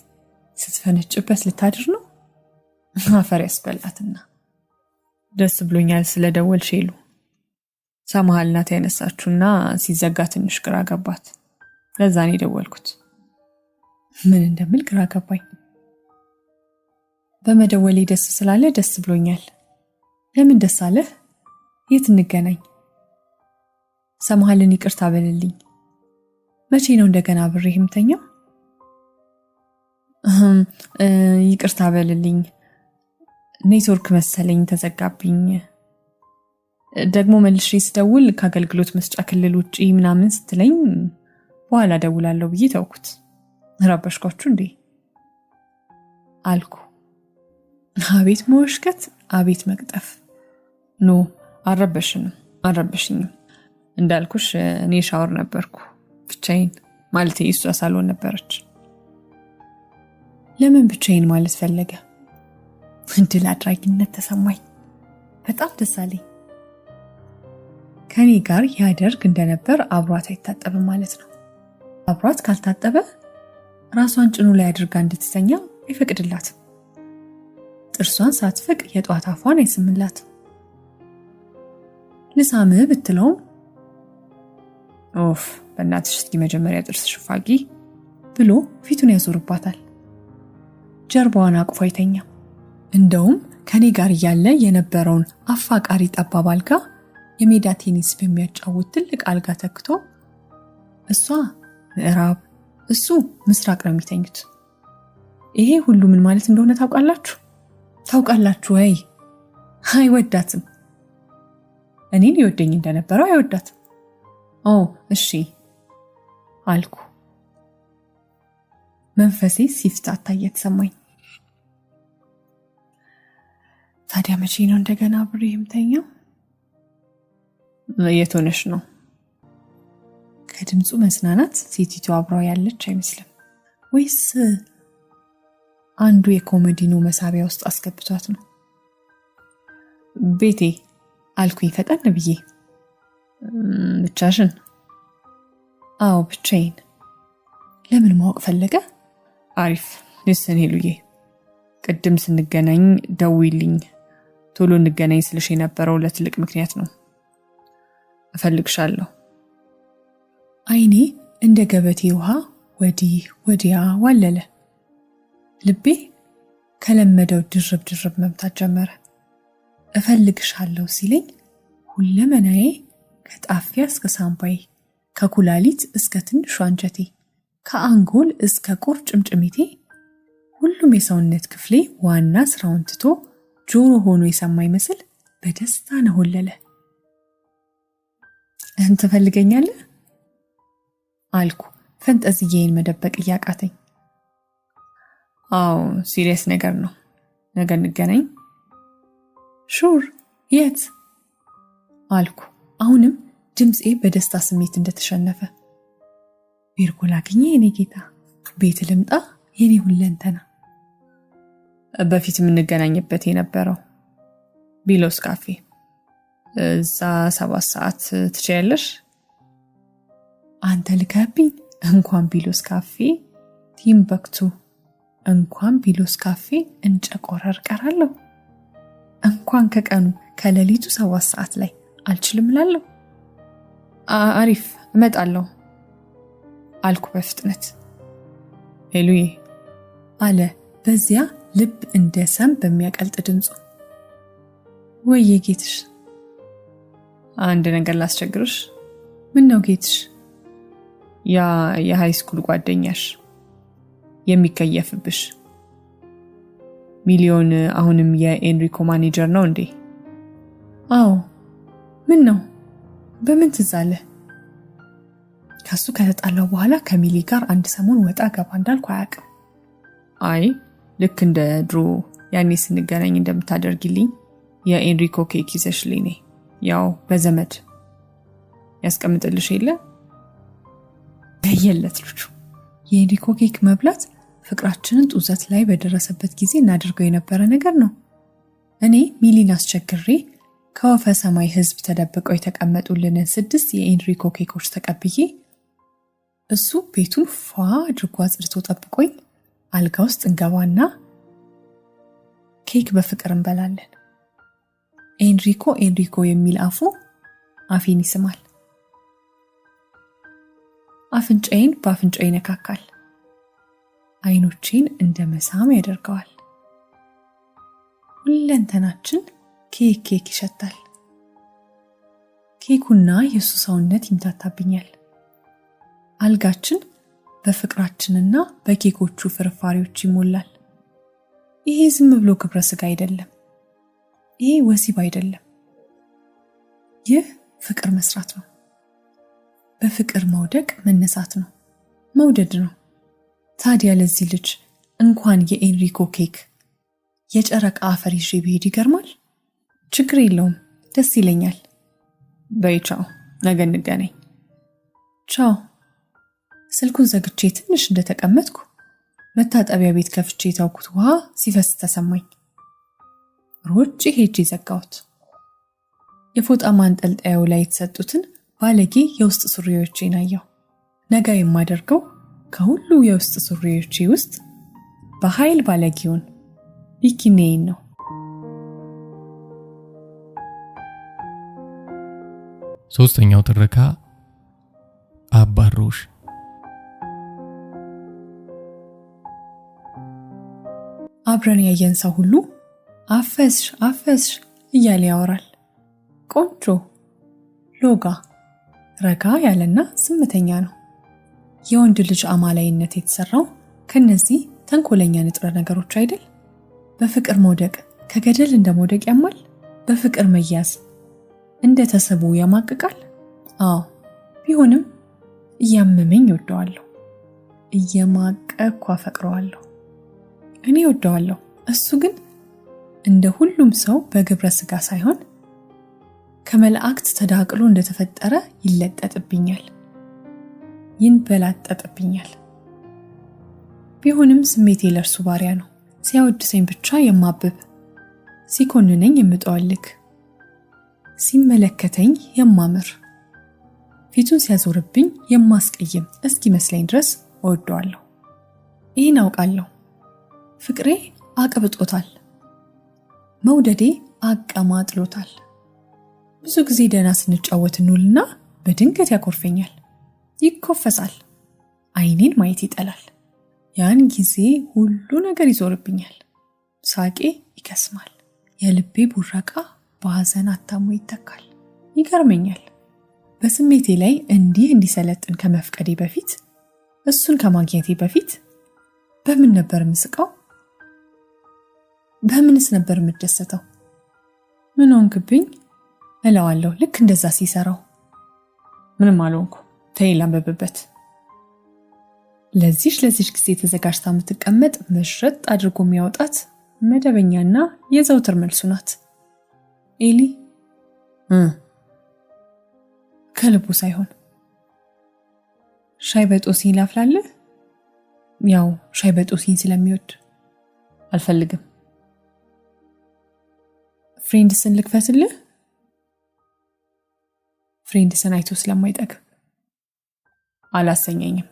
ስትፈነጭበት ልታድር ነው። አፈር ያስበላትና። ደስ ብሎኛል ስለደወልሽ ሄሉ። ሰማሃል ናት ያነሳችሁና ሲዘጋ ትንሽ ግራ ገባት። ለዛ ነው የደወልኩት። ምን እንደምል ግራ ገባኝ። በመደወሌ ደስ ስላለ ደስ ብሎኛል። ለምን ደስ አለህ? የት እንገናኝ? ሰማሃልን ይቅርታ በልልኝ። መቼ ነው እንደገና አብሬህ የምተኛው? ይቅርታ በልልኝ፣ ኔትወርክ መሰለኝ ተዘጋብኝ። ደግሞ መልሼ ስደውል ከአገልግሎት መስጫ ክልል ውጪ ምናምን ስትለኝ በኋላ ደውላለሁ ብዬ ተውኩት። ረበሽኳችሁ እንዴ አልኩ። አቤት መወሽከት፣ አቤት መቅጠፍ። ኖ አልረበሽኝም። እንዳልኩሽ እኔ ሻወር ነበርኩ ብቻዬን፣ ማለቴ እሷ ሳልሆን ነበረች። ለምን ብቻዬን ማለት ፈለገ? ድል አድራጊነት ተሰማኝ። በጣም ደስ አለኝ። ከኔ ጋር ያደርግ እንደነበር አብሯት አይታጠብም ማለት ነው። አብሯት ካልታጠበ ራሷን ጭኑ ላይ አድርጋ እንድትተኛ አይፈቅድላትም። ጥርሷን ሳትፍቅ የጧት አፏን አይስምላትም። ልሳምህ ብትለውም ኦፍ በእናትሽ እስኪ መጀመሪያ ጥርስ ሽፋጊ ብሎ ፊቱን ያዞርባታል። ጀርባዋን አቅፎ አይተኛ። እንደውም ከኔ ጋር እያለ የነበረውን አፋቃሪ ጠባብ አልጋ የሜዳ ቴኒስ በሚያጫውት ትልቅ አልጋ ተክቶ እሷ ምዕራብ እሱ ምስራቅ ነው የሚተኙት። ይሄ ሁሉ ምን ማለት እንደሆነ ታውቃላችሁ ወይ? አይወዳትም። እኔን ይወደኝ እንደነበረው አይወዳትም። እሺ አልኩ። መንፈሴ ሲፍታታ እየተሰማኝ። ታዲያ መቼ ነው እንደገና አብሬ የምተኛው? የት ሆነሽ ነው? ከድምፁ መስናናት ሴቲቱ አብራው ያለች አይመስልም። ወይስ አንዱ የኮሜዲኖ መሳቢያ ውስጥ አስገብቷት ነው? ቤቴ አልኩኝ ፈጠን ብዬ። ብቻሽን? አዎ ብቻዬን። ለምን ማወቅ ፈለገ? አሪፍ ልስን ሄሉዬ፣ ቅድም ስንገናኝ ደውይልኝ ቶሎ እንገናኝ ስልሽ የነበረው ለትልቅ ምክንያት ነው። እፈልግሻለሁ። አይኔ እንደ ገበቴ ውሃ ወዲህ ወዲያ ዋለለ። ልቤ ከለመደው ድርብ መምታት ጀመረ። እፈልግሻለሁ ሲለኝ ሁለመናዬ ከጣፊያ እስከ ሳምባዬ፣ ከኩላሊት እስከ ትንሹ አንጀቴ፣ ከአንጎል እስከ ቁርጭምጭሚቴ ሁሉም የሰውነት ክፍሌ ዋና ስራውን ትቶ ጆሮ ሆኖ የሰማ ይመስል በደስታ ነሆለለ። ትፈልገኛለህ አልኩ ፈንጠዝዬን መደበቅ እያቃተኝ። አዎ ሲሪየስ ነገር ነው። ነገ እንገናኝ? ሹር። የት አልኩ አሁንም ድምፄ በደስታ ስሜት እንደተሸነፈ። ቢርጎላ አግኘ የኔ ጌታ፣ ቤት ልምጣ የኔ ሁለንተና። በፊት የምንገናኝበት የነበረው ቢሎስ ካፌ፣ እዛ 7 ሰዓት ትችያለሽ? አንተ ልከብኝ። እንኳን ቢሎስ ካፌ ቲምበክቱ፣ እንኳን ቢሎስ ካፌ እንጨቆረር ቀራለሁ። እንኳን ከቀኑ ከሌሊቱ 7 ሰዓት ላይ አልችልም እላለሁ። አሪፍ እመጣለሁ አልኩ በፍጥነት። ሄሉዬ አለ በዚያ ልብ እንደ ሰም በሚያቀልጥ ድምፁ። ወዬ ጌትሽ። አንድ ነገር ላስቸግርሽ። ምን ነው ጌትሽ? ያ የሃይ ስኩል ጓደኛሽ የሚከየፍብሽ ሚሊዮን አሁንም የኤንሪኮ ማኔጀር ነው እንዴ? አዎ። ምን ነው? በምን ትዝ አለ? ከሱ ከተጣላው በኋላ ከሚሊ ጋር አንድ ሰሞን ወጣ ገባ እንዳልኩ አያውቅም። አይ ልክ እንደ ድሮ ያኔ ስንገናኝ እንደምታደርጊልኝ የኤንሪኮ ኬክ ይዘሽልኝ ነይ። ያው በዘመድ ያስቀምጥልሽ የለ? በየለት ልጁ የኤንሪኮ ኬክ መብላት ፍቅራችንን ጡዘት ላይ በደረሰበት ጊዜ እናደርገው የነበረ ነገር ነው። እኔ ሚሊን አስቸግሬ ከወፈ ሰማይ ህዝብ ተደብቀው የተቀመጡልንን 6 የኤንሪኮ ኬኮች ተቀብዬ እሱ ቤቱን ፏ አድርጎ አጽድቶ ጠብቆኝ አልጋ ውስጥ እንገባና ኬክ በፍቅር እንበላለን። ኤንሪኮ የሚል አፉ አፌን ይስማል። አፍንጫዬን በአፍንጫዬ ይነካካል። አይኖቼን እንደ መሳም ያደርገዋል። ሁለንተናችን ኬክ ይሸታል። ኬኩና የሱ ሰውነት ይምታታብኛል። አልጋችን በፍቅራችንና በኬኮቹ ፍርፋሪዎች ይሞላል። ይሄ ዝም ብሎ ግብረ ስጋ አይደለም። ይሄ ወሲብ አይደለም። ይህ ፍቅር መስራት ነው። በፍቅር መውደቅ መነሳት ነው። መውደድ ነው። ታዲያ ለዚህ ልጅ እንኳን የኤንሪኮ ኬክ የጨረቃ አፈር ይዤ ብሄድ ይገርማል። ችግር የለውም፣ ደስ ይለኛል። በይ ቻው፣ ነገ እንገናኝ። ቻው። ስልኩን ዘግቼ ትንሽ እንደተቀመጥኩ መታጠቢያ ቤት ከፍቼ የታውኩት ውሃ ሲፈስ ተሰማኝ። ሮጬ ሄጄ ዘጋሁት። የፎጣ ማንጠልጠያው ላይ የተሰጡትን ባለጌ የውስጥ ሱሪዎቼን አየሁ። ነገ የማደርገው ከሁሉ የውስጥ ሱሪዎቼ ውስጥ በኃይል ባለጌውን ቢኪኒዬን ነው። ሶስተኛው ትረካ አባሮሽ። አብረን ያየን ሰው ሁሉ አፈስሽ እያለ ያወራል። ቆንጆ፣ ሎጋ፣ ረጋ ያለና ዝምተኛ ነው። የወንድ ልጅ አማላይነት የተሰራው ከነዚህ ተንኮለኛ ንጥረ ነገሮች አይደል? በፍቅር መውደቅ ከገደል እንደ መውደቅ ያማል። በፍቅር መያዝ እንደ ተስቦ ያማቅቃል። አዎ፣ ቢሆንም እያመመኝ እወደዋለሁ፣ እየማቀቅኩ አፈቅረዋለሁ። እኔ እወደዋለሁ፣ እሱ ግን እንደ ሁሉም ሰው በግብረ ስጋ ሳይሆን ከመላእክት ተዳቅሎ እንደተፈጠረ ይለጠጥብኛል፣ ይንበላጠጥብኛል። ቢሆንም ስሜቴ ለእርሱ ባሪያ ነው። ሲያወድሰኝ ብቻ የማብብ፣ ሲኮንነኝ የምጠወልግ፣ ሲመለከተኝ የማምር፣ ፊቱን ሲያዞርብኝ የማስቀይም እስኪመስለኝ ድረስ እወደዋለሁ። ይህን አውቃለሁ። ፍቅሬ አቅብጦታል፣ መውደዴ አቀማጥሎታል። ብዙ ጊዜ ደህና ስንጫወት እንውልና በድንገት ያኮርፈኛል፣ ይኮፈሳል፣ ዓይኔን ማየት ይጠላል። ያን ጊዜ ሁሉ ነገር ይዞርብኛል፣ ሳቄ ይከስማል፣ የልቤ ቡረቃ በሐዘን አታሞ ይተካል። ይገርመኛል። በስሜቴ ላይ እንዲሰለጥን ከመፍቀዴ በፊት፣ እሱን ከማግኘቴ በፊት በምን ነበር የምስቀው? በምንስ ነበር የምደሰተው? ምን ሆንክብኝ እለዋለሁ ልክ እንደዛ ሲሰራው። ምንም አልሆንኩ፣ ተይ ላንብብበት። ለዚች ጊዜ ተዘጋጅታ የምትቀመጥ መሽረጥ አድርጎ የሚያወጣት መደበኛና የዘውትር መልሱ ናት። ኤሊ ከልቡ ሳይሆን። ሻይ በጦሲኝ ላፍላለህ? ያው ሻይ በጦሲኝ ስለሚወድ። አልፈልግም። ፍሬንድስን ልክፈትልህ? ፍሬንድስን አይቶ ስለማይጠግብ። አላሰኘኝም።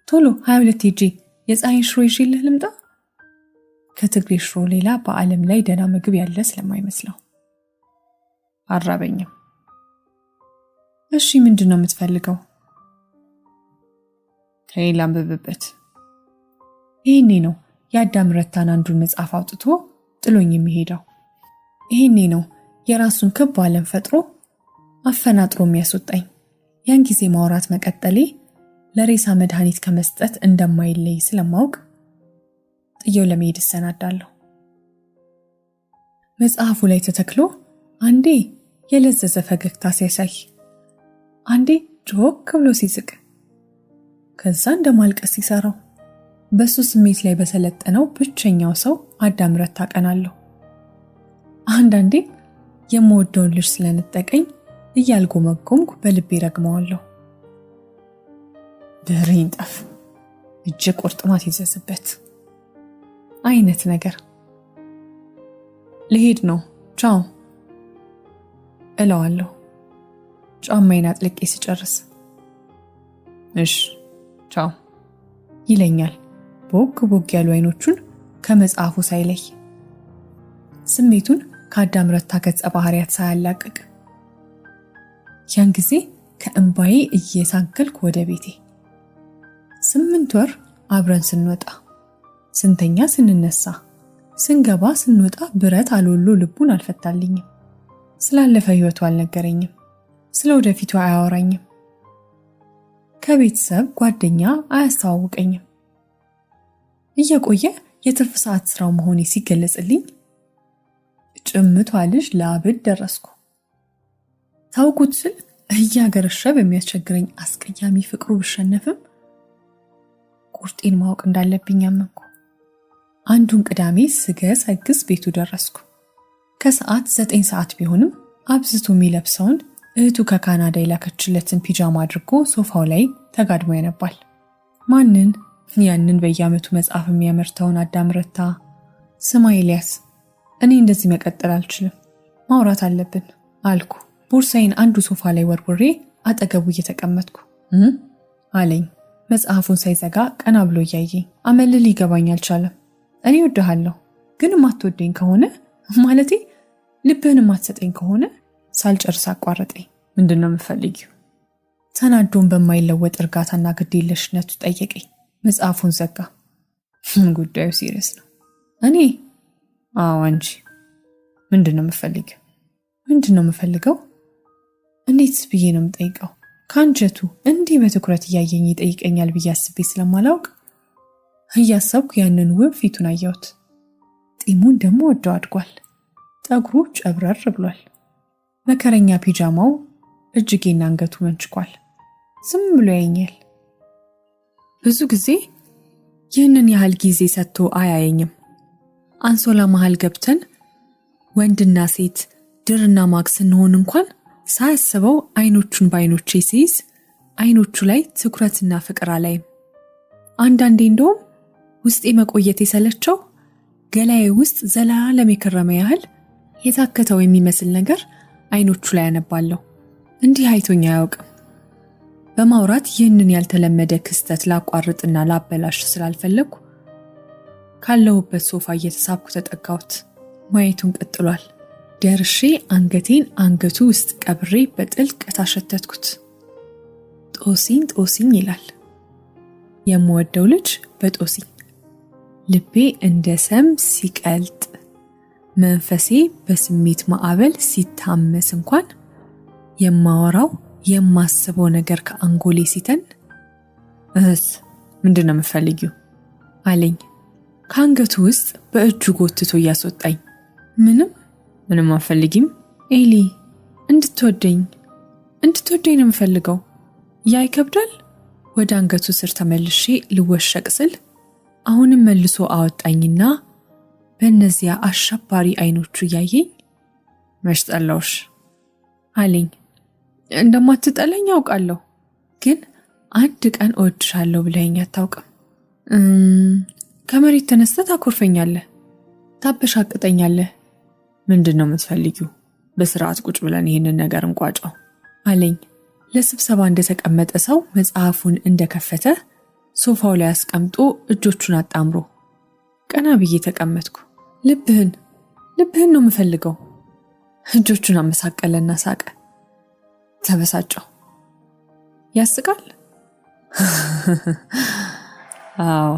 ቶሎ 22 ሄጄ የፀሐይን ሽሮ ይዤልህ ልምጣ? ከትግሬ ሽሮ ሌላ በዓለም ላይ ደህና ምግብ ያለ ስለማይመስለው። አራበኝም። እሺ ምንድን ነው የምትፈልገው? ከሌላ አንብብበት። ይሄኔ ነው የአዳም ረታን አንዱን መጽሐፍ አውጥቶ ጥሎኝ የሚሄደው። ይሄኔ ነው የራሱን ክብ ዓለም ፈጥሮ አፈናጥሮ የሚያስወጣኝ። ያን ጊዜ ማውራት መቀጠሌ ለሬሳ መድኃኒት ከመስጠት እንደማይለይ ስለማውቅ ጥየው ለመሄድ እሰናዳለሁ። መጽሐፉ ላይ ተተክሎ አንዴ የለዘዘ ፈገግታ ሲያሳይ፣ አንዴ ጆክ ብሎ ሲስቅ፣ ከዛ እንደማልቀስ ሲሰራው፣ በሱ ስሜት ላይ በሰለጠነው ብቸኛው ሰው አዳም ረታ ቀናለሁ። አንዳንዴ የምወደውን ልጅ ስለነጠቀኝ እያልጎመጎምኩ በልቤ ረግመዋለሁ። ድሪን ጠፍ እጅ ቁርጥማት ይዘዝበት አይነት ነገር። ልሄድ ነው ቻው እለዋለሁ ጫማዬን አጥልቄ ሲጨርስ። እሺ ቻው ይለኛል ቦግ ቦግ ያሉ አይኖቹን ከመጽሐፉ ሳይለይ፣ ስሜቱን ከአዳም ረታ ገጸ ባህሪያት ሳያላቅቅ። ያን ጊዜ ከእንባዬ እየሳንከልኩ ወደ ቤቴ። 8 ወር አብረን ስንወጣ፣ ስንተኛ፣ ስንነሳ፣ ስንገባ፣ ስንወጣ ብረት አልወሎ ልቡን አልፈታልኝም። ስላለፈ ህይወቱ አልነገረኝም፣ ስለ ወደፊቱ አያወራኝም፣ ከቤተሰብ ጓደኛ አያስተዋውቀኝም። እየቆየ የትርፍ ሰዓት ስራው መሆኔ ሲገለጽልኝ ጭምቷ ልጅ ላብድ ደረስኩ። ታውቁት ስል እያገረሸ በሚያስቸግረኝ አስቀያሚ ፍቅሩ ብሸነፍም ቁርጤን ማወቅ እንዳለብኝ አመንኩ። አንዱን ቅዳሜ ስገሰግስ ቤቱ ደረስኩ። ከሰዓት 9 ሰዓት ቢሆንም አብዝቶ የሚለብሰውን እህቱ ከካናዳ የላከችለትን ፒጃማ አድርጎ ሶፋው ላይ ተጋድሞ ያነባል። ማንን? ያንን በየዓመቱ መጽሐፍ የሚያመርተውን አዳም ረታ። ስማ ኤልያስ፣ እኔ እንደዚህ መቀጠል አልችልም፣ ማውራት አለብን አልኩ። ቦርሳዬን አንዱ ሶፋ ላይ ወርውሬ አጠገቡ እየተቀመጥኩ አለኝ። መጽሐፉን ሳይዘጋ ቀና ብሎ እያየኝ። አመልህ ሊገባኝ አልቻለም። እኔ እወድሃለሁ፣ ግን የማትወደኝ ከሆነ ማለቴ ልብህን የማትሰጠኝ ከሆነ ሳልጨርስ አቋረጠኝ። ምንድን ነው የምፈልጊው? ተናዶን በማይለወጥ እርጋታና ግዴለሽነቱ ጠየቀኝ። መጽሐፉን ዘጋ። ጉዳዩ ሲሪየስ ነው። እኔ? አዎ አንቺ። ምንድነው የምፈልገው? እንዴትስ ብዬ ነው የምጠይቀው? ከአንጀቱ እንዲህ በትኩረት እያየኝ ይጠይቀኛል ብዬ አስቤ ስለማላውቅ እያሰብኩ ያንን ውብ ፊቱን አየሁት። ጢሙን ደግሞ ወደው አድጓል። ጠጉሩ ጨብረር ብሏል። መከረኛ ፒጃማው እጅጌና አንገቱ መንጭቋል። ዝም ብሎ ያየኛል። ብዙ ጊዜ ይህንን ያህል ጊዜ ሰጥቶ አያየኝም። አንሶላ መሃል ገብተን ወንድና ሴት ድርና ማግ ስንሆን እንኳን ሳያስበው አይኖቹን በአይኖቼ ሲይዝ አይኖቹ ላይ ትኩረትና ፍቅር አላይም። አንዳንዴ እንደውም ውስጤ መቆየት የሰለቸው ገላዬ ውስጥ ዘላለም የከረመ ያህል የታከተው የሚመስል ነገር አይኖቹ ላይ ያነባለሁ። እንዲህ አይቶኝ አያውቅም። በማውራት ይህንን ያልተለመደ ክስተት ላቋርጥና ላበላሽ ስላልፈለግኩ ካለሁበት ሶፋ እየተሳብኩ ተጠጋሁት። ማየቱን ቀጥሏል። ደርሼ አንገቴን አንገቱ ውስጥ ቀብሬ በጥልቀት አሸተትኩት። ጦሲኝ ይላል። የምወደው ልጅ በጦሲኝ። ልቤ እንደ ሰም ሲቀልጥ፣ መንፈሴ በስሜት ማዕበል ሲታመስ እንኳን የማወራው የማስበው ነገር ከአንጎሌ ሲተን ምንድነው የምትፈልጊው አለኝ። ከአንገቱ ውስጥ በእጁ ጎትቶ እያስወጣኝ። ምንም አልፈልጊም ኤሊ፣ እንድትወደኝ ነው የምፈልገው። ያ ይከብዳል። ወደ አንገቱ ስር ተመልሼ ልወሸቅ ስል አሁንም መልሶ አወጣኝና በእነዚያ አሸባሪ አይኖቹ እያየኝ መች ጠላውሽ አለኝ። እንደማትጠለኝ አውቃለሁ፣ ግን አንድ ቀን እወድሻለሁ ብለኸኝ አታውቅም። ከመሬት ተነስተህ ታኮርፈኛለህ፣ ታበሻቅጠኛለህ። ምንድነው የምትፈልጊው? በስርዓት ቁጭ ብለን ይህንን ነገር እንቋጨው አለኝ። ለስብሰባ እንደተቀመጠ ሰው መጽሐፉን እንደከፈተ ሶፋው ላይ አስቀምጦ እጆቹን አጣምሮ ቀና ብዬ ተቀመጥኩ። ልብህን ነው የምፈልገው። እጆቹን አመሳቀለና ሳቀ። ተበሳጨው። ያስቃል? አዎ፣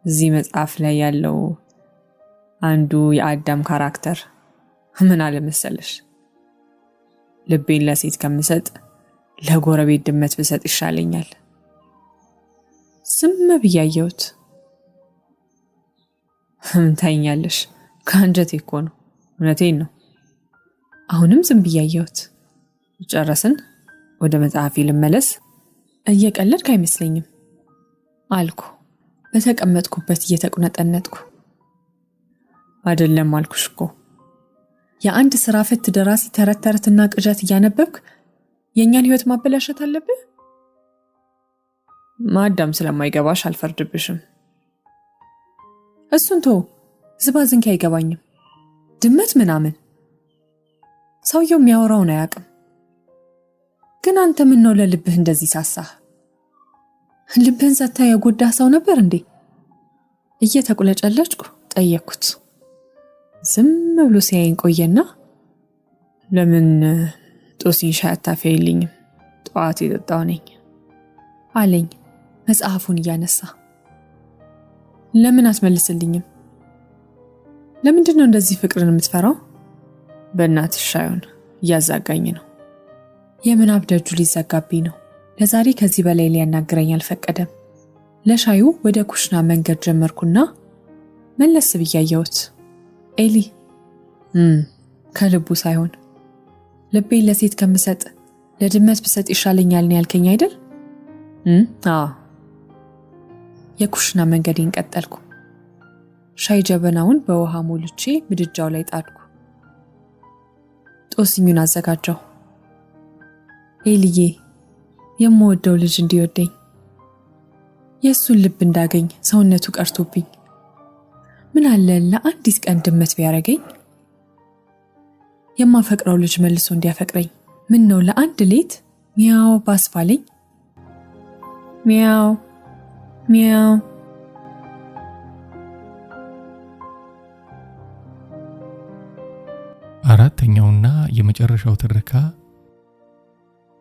እዚህ መጽሐፍ ላይ ያለው አንዱ የአዳም ካራክተር ምን አለ መሰለሽ? ልቤን ለሴት ከምሰጥ ለጎረቤት ድመት ብሰጥ ይሻለኛል። ዝም ብዬ አየሁት። ምን ታይኛለሽ? ከአንጀቴ እኮ ነው፣ እውነቴን ነው። አሁንም ዝም ብዬ አየሁት። ጨረስን? ወደ መጽሐፌ ልመለስ? እየቀለድክ አይመስለኝም አልኩ በተቀመጥኩበት እየተቁነጠነጥኩ። አይደለም አልኩሽ እኮ። የአንድ ስራ ፈት ደራሲ ተረት ተረትና ቅዠት እያነበብክ የእኛን ህይወት ማበላሸት አለብህ? ማዳም ስለማይገባሽ አልፈርድብሽም። እሱን ተው፣ ዝባዝንኪ አይገባኝም። ድመት ምናምን ሰውየው የሚያወራውን አያውቅም። ግን አንተ ምን ነው ለልብህ እንደዚህ ሳሳህ? ልብህን ሰታ የጎዳህ ሰው ነበር እንዴ? እየተቁለጨለጭኩ ጠየቅኩት። ዝም ብሎ ሲያየኝ ቆየና ለምን ጦሲኝ ሻይ አታፈይልኝም? ጠዋት የጠጣው ነኝ አለኝ መጽሐፉን እያነሳ። ለምን አትመልስልኝም? ለምንድን ነው እንደዚህ ፍቅርን የምትፈራው? በእናትሽ ሻዩን እያዛጋኝ ነው። የምናብ ደጁ ሊዘጋብኝ ነው። ለዛሬ ከዚህ በላይ ሊያናግረኝ አልፈቀደም። ለሻዩ ወደ ኩሽና መንገድ ጀመርኩና መለስ ብዬ አየሁት። ኤሊ ከልቡ ሳይሆን ልቤን ለሴት ከምሰጥ ለድመት ብሰጥ ይሻለኛል ነው ያልከኝ አይደል? አዎ። የኩሽና መንገዴን ቀጠልኩ። ሻይ ጀበናውን በውሃ ሞልቼ ምድጃው ላይ ጣድኩ። ጦስኙን አዘጋጀው። ኤሊዬ የምወደው ልጅ እንዲወደኝ፣ የእሱን ልብ እንዳገኝ ሰውነቱ ቀርቶብኝ፣ ምን አለ ለአንዲት ቀን ድመት ቢያረገኝ? የማፈቅረው ልጅ መልሶ እንዲያፈቅረኝ፣ ምን ነው ለአንድ ሌት ሚያው ባስባለኝ። ሚያው ሚያው። አራተኛውና የመጨረሻው ትረካ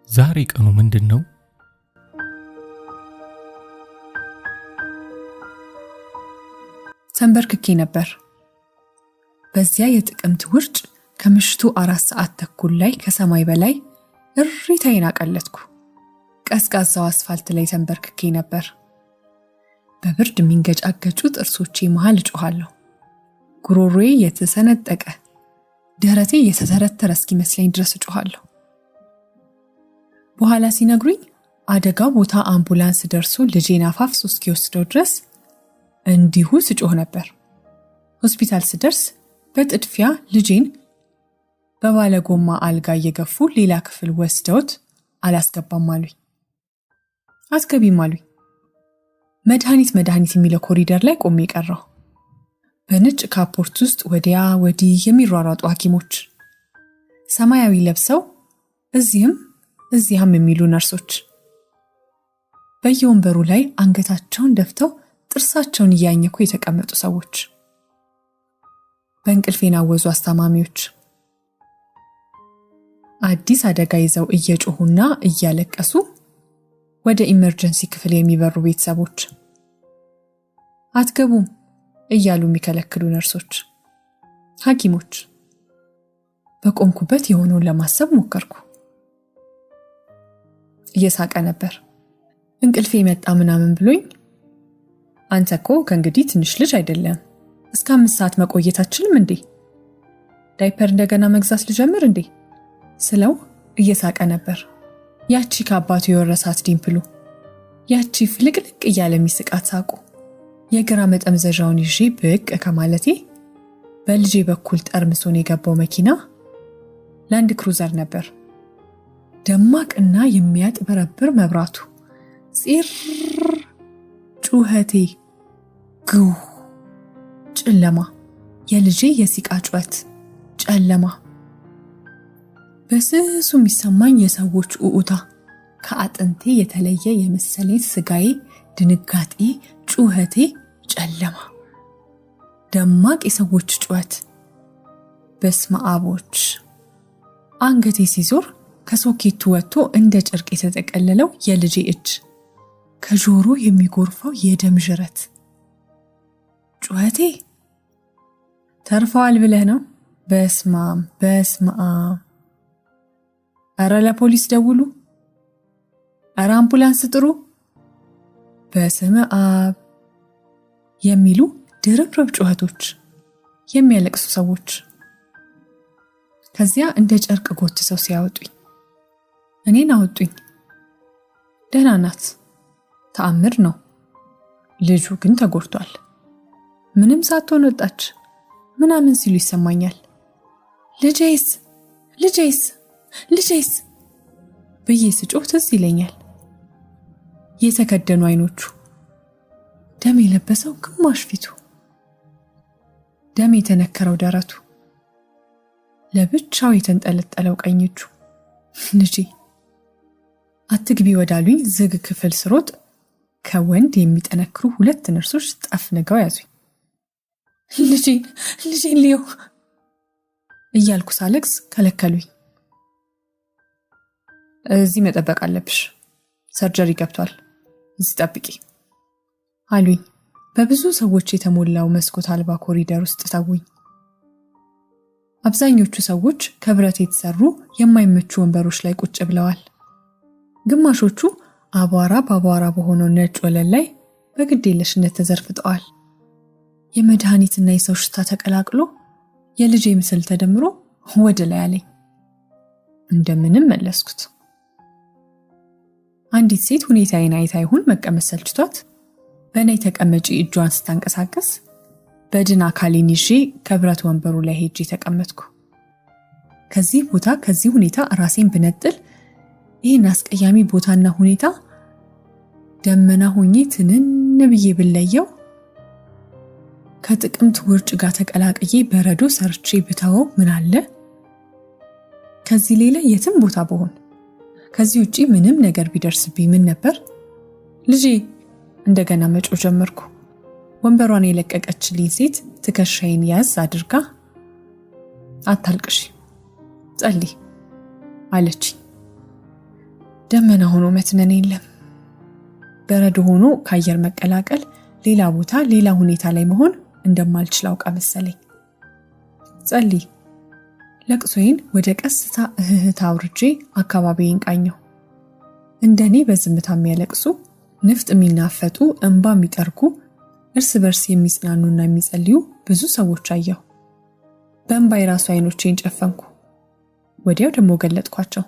ዛሬ ቀኑ ምንድን ነው? ተንበርክኬ ነበር። በዚያ የጥቅምት ውርጭ ከምሽቱ 4 ሰዓት ተኩል ላይ ከሰማይ በላይ እሪታዬን አቀለጥኩ። ቀዝቃዛው አስፋልት ላይ ተንበርክኬ ነበር። በብርድ የሚንገጫገጩ ጥርሶቼ መሃል እጮኻለሁ። ጉሮሮዬ የተሰነጠቀ፣ ደረቴ የተተረተረ እስኪመስለኝ ድረስ እጮኻለሁ። በኋላ ሲነግሩኝ አደጋው ቦታ አምቡላንስ ደርሶ ልጄን አፋፍሶ እስኪወስደው ድረስ እንዲሁ ስጮህ ነበር። ሆስፒታል ስደርስ በጥድፊያ ልጄን በባለጎማ አልጋ እየገፉ ሌላ ክፍል ወስደውት አላስገባም አሉኝ። አስገቢም አሉኝ። መድኃኒት የሚለው ኮሪደር ላይ ቆሜ ቀረሁ። በነጭ ካፖርት ውስጥ ወዲያ ወዲህ የሚሯሯጡ ሐኪሞች፣ ሰማያዊ ለብሰው እዚህም እዚያም የሚሉ ነርሶች፣ በየወንበሩ ላይ አንገታቸውን ደፍተው ጥርሳቸውን እያኘኩ የተቀመጡ ሰዎች፣ በእንቅልፍ የናወዙ አስታማሚዎች፣ አዲስ አደጋ ይዘው እየጮሁና እያለቀሱ ወደ ኢመርጀንሲ ክፍል የሚበሩ ቤተሰቦች፣ አትገቡም እያሉ የሚከለክሉ ነርሶች፣ ሐኪሞች። በቆምኩበት የሆነውን ለማሰብ ሞከርኩ። እየሳቀ ነበር። እንቅልፌ መጣ ምናምን ብሎኝ፣ አንተ እኮ ከእንግዲህ ትንሽ ልጅ አይደለም፣ እስከ 5 ሰዓት መቆየት አትችልም እንዴ? ዳይፐር እንደገና መግዛት ልጀምር እንዴ ስለው እየሳቀ ነበር። ያቺ ከአባቱ የወረሳት ዲምፕሉ፣ ያቺ ፍልቅልቅ እያለ የሚስቃት ሳቁ። የግራ መጠምዘዣውን ይዤ ብቅ ከማለቴ በልጄ በኩል ጠርምሶን የገባው መኪና ላንድ ክሩዘር ነበር። ደማቅና የሚያጥበረብር መብራቱ፣ ፂር፣ ጩኸቴ፣ ግው፣ ጨለማ፣ የልጄ የሲቃ ጩኸት፣ ጨለማ፣ በስሱ የሚሰማኝ የሰዎች ኡኡታ፣ ከአጥንቴ የተለየ የመሰለኝ ስጋዬ፣ ድንጋጤ፣ ጩኸቴ፣ ጨለማ፣ ደማቅ የሰዎች ጩኸት፣ በስመ አቦች። አንገቴ ሲዞር ከሶኬቱ ወጥቶ እንደ ጨርቅ የተጠቀለለው የልጄ እጅ፣ ከጆሮ የሚጎርፈው የደም ዥረት፣ ጩኸቴ። ተርፈዋል ብለህ ነው? በስማም በስማም። እረ ለፖሊስ ደውሉ፣ እረ አምቡላንስ ጥሩ፣ በስመ አብ የሚሉ ድርብርብ ጩኸቶች፣ የሚያለቅሱ ሰዎች። ከዚያ እንደ ጨርቅ ጎትተው ሲያወጡኝ፣ እኔን አወጡኝ። ደህና ናት፣ ተአምር ነው። ልጁ ግን ተጎድቷል፣ ምንም ሳትሆን ወጣች ምናምን ሲሉ ይሰማኛል። ልጄስ ልጄስ ልጄስ ብዬ ስጮህ ትዝ ይለኛል። የተከደኑ አይኖቹ፣ ደም የለበሰው ግማሽ ፊቱ፣ ደም የተነከረው ደረቱ፣ ለብቻው የተንጠለጠለው ቀኝ እጁ። ልጄ። አትግቢ ወዳሉኝ ዝግ ክፍል ስሮጥ ከወንድ የሚጠነክሩ 2 ነርሶች ጠፍንገው ያዙኝ። ልጄን ልየው እያልኩ ሳለቅስ ከለከሉኝ። እዚህ መጠበቅ አለብሽ፣ ሰርጀሪ ገብቷል፣ እዚህ ጠብቂ አሉኝ። በብዙ ሰዎች የተሞላው መስኮት አልባ ኮሪደር ውስጥ ተውኝ። አብዛኞቹ ሰዎች ከብረት የተሰሩ የማይመቹ ወንበሮች ላይ ቁጭ ብለዋል። ግማሾቹ አቧራ በአቧራ በሆነው ነጭ ወለል ላይ በግዴለሽነት ተዘርፍጠዋል። የመድኃኒትና የሰው ሽታ ተቀላቅሎ የልጄ ምስል ተደምሮ ወደ ላይ አለኝ። እንደምንም መለስኩት። አንዲት ሴት ሁኔታዬን አይታ ይሁን መቀመጥ ሰልችቷት በእኔ ተቀመጪ እጇን ስታንቀሳቀስ በድን አካሌን ይዤ ከብረት ወንበሩ ላይ ሄጄ ተቀመጥኩ። ከዚህ ቦታ ከዚህ ሁኔታ ራሴን ብነጥል ይህን አስቀያሚ ቦታና ሁኔታ ደመና ሆኜ ትንን ብዬ ብለየው ከጥቅምት ውርጭ ጋር ተቀላቅዬ በረዶ ሰርቼ ብታወው ምን አለ? ከዚህ ሌላ የትም ቦታ በሆን፣ ከዚህ ውጪ ምንም ነገር ቢደርስብኝ ምን ነበር? ልጄ እንደገና መጮ ጀመርኩ። ወንበሯን የለቀቀችልኝ ሴት ትከሻዬን ያዝ አድርጋ አታልቅሽ፣ ጸልይ አለች። ደመና ሆኖ መትነን የለም፣ በረዶ ሆኖ ከአየር መቀላቀል፣ ሌላ ቦታ ሌላ ሁኔታ ላይ መሆን እንደማልችል አውቃ መሰለኝ። ጸልይ። ለቅሶዬን ወደ ቀስታ እህት አውርጄ አካባቢዬን ቃኘው። እንደኔ በዝምታ የሚያለቅሱ፣ ንፍጥ የሚናፈጡ፣ እንባ የሚጠርጉ፣ እርስ በርስ የሚጽናኑና የሚጸልዩ ብዙ ሰዎች አየሁ። በእንባ የራሱ አይኖቼን ጨፈንኩ። ወዲያው ደግሞ ገለጥኳቸው።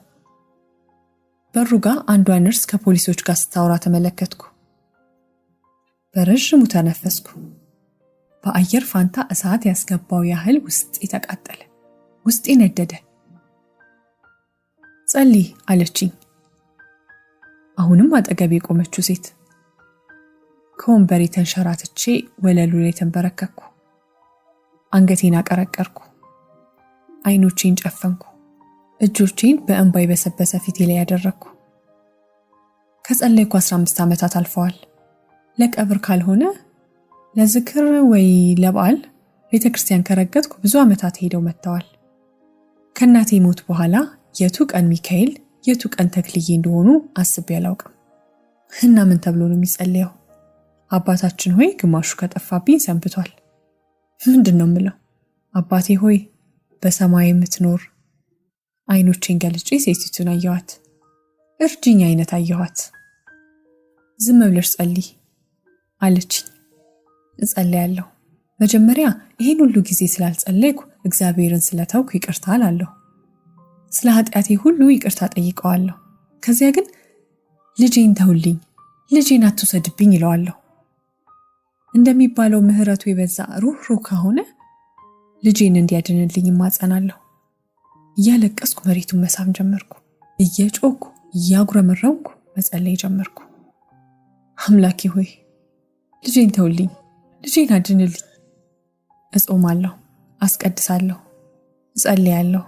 በሩ ጋር አንዷ ነርስ ከፖሊሶች ጋር ስታወራ ተመለከትኩ። በረዥሙ ተነፈስኩ። በአየር ፋንታ እሳት ያስገባው ያህል ውስጤ ተቃጠለ፣ ውስጤ ነደደ። ጸልይ አለችኝ። አሁንም አጠገቤ የቆመችው ሴት። ከወንበሬ ተንሸራትቼ ወለሉ ላይ ተንበረከኩ። አንገቴን አቀረቀርኩ። አይኖቼን ጨፈንኩ። እጆቼን በእንባ የበሰበሰ ፊቴ ላይ ያደረግኩ። ከጸለይኩ 15 ዓመታት አልፈዋል። ለቀብር ካልሆነ ለዝክር ወይ ለበዓል ቤተክርስቲያን ከረገጥኩ ብዙ ዓመታት ሄደው መጥተዋል። ከእናቴ ሞት በኋላ የቱ ቀን ሚካኤል የቱ ቀን ተክልዬ እንደሆኑ አስቤ አላውቅም። እና ምን ተብሎ ነው የሚጸለየው? አባታችን ሆይ ግማሹ ከጠፋብኝ ሰንብቷል። ምንድን ነው የምለው? አባቴ ሆይ በሰማይ የምትኖር። አይኖቼን ገልጬ ሴቲቱን አየኋት። እርጅኝ አይነት አየኋት። ዝም ብለሽ ጸልይ አለችኝ። እጸልያለሁ። መጀመሪያ ይህን ሁሉ ጊዜ ስላልጸለይኩ እግዚአብሔርን ስለተውኩ ይቅርታ አላለሁ። ስለ ኃጢአቴ ሁሉ ይቅርታ ጠይቀዋለሁ። ከዚያ ግን ልጄን ተውልኝ፣ ልጄን አትውሰድብኝ ይለዋለሁ። እንደሚባለው ምህረቱ የበዛ ሩህሩህ ከሆነ ልጄን እንዲያድንልኝ እማጸናለሁ። እያለቀስኩ መሬቱን መሳም ጀመርኩ። እየጮኩ እያጉረመረምኩ መጸለይ ጀመርኩ። አምላኬ ሆይ ልጄን ተውልኝ፣ ልጄን አድንልኝ። እጾማለሁ፣ አስቀድሳለሁ፣ እጸልያለሁ።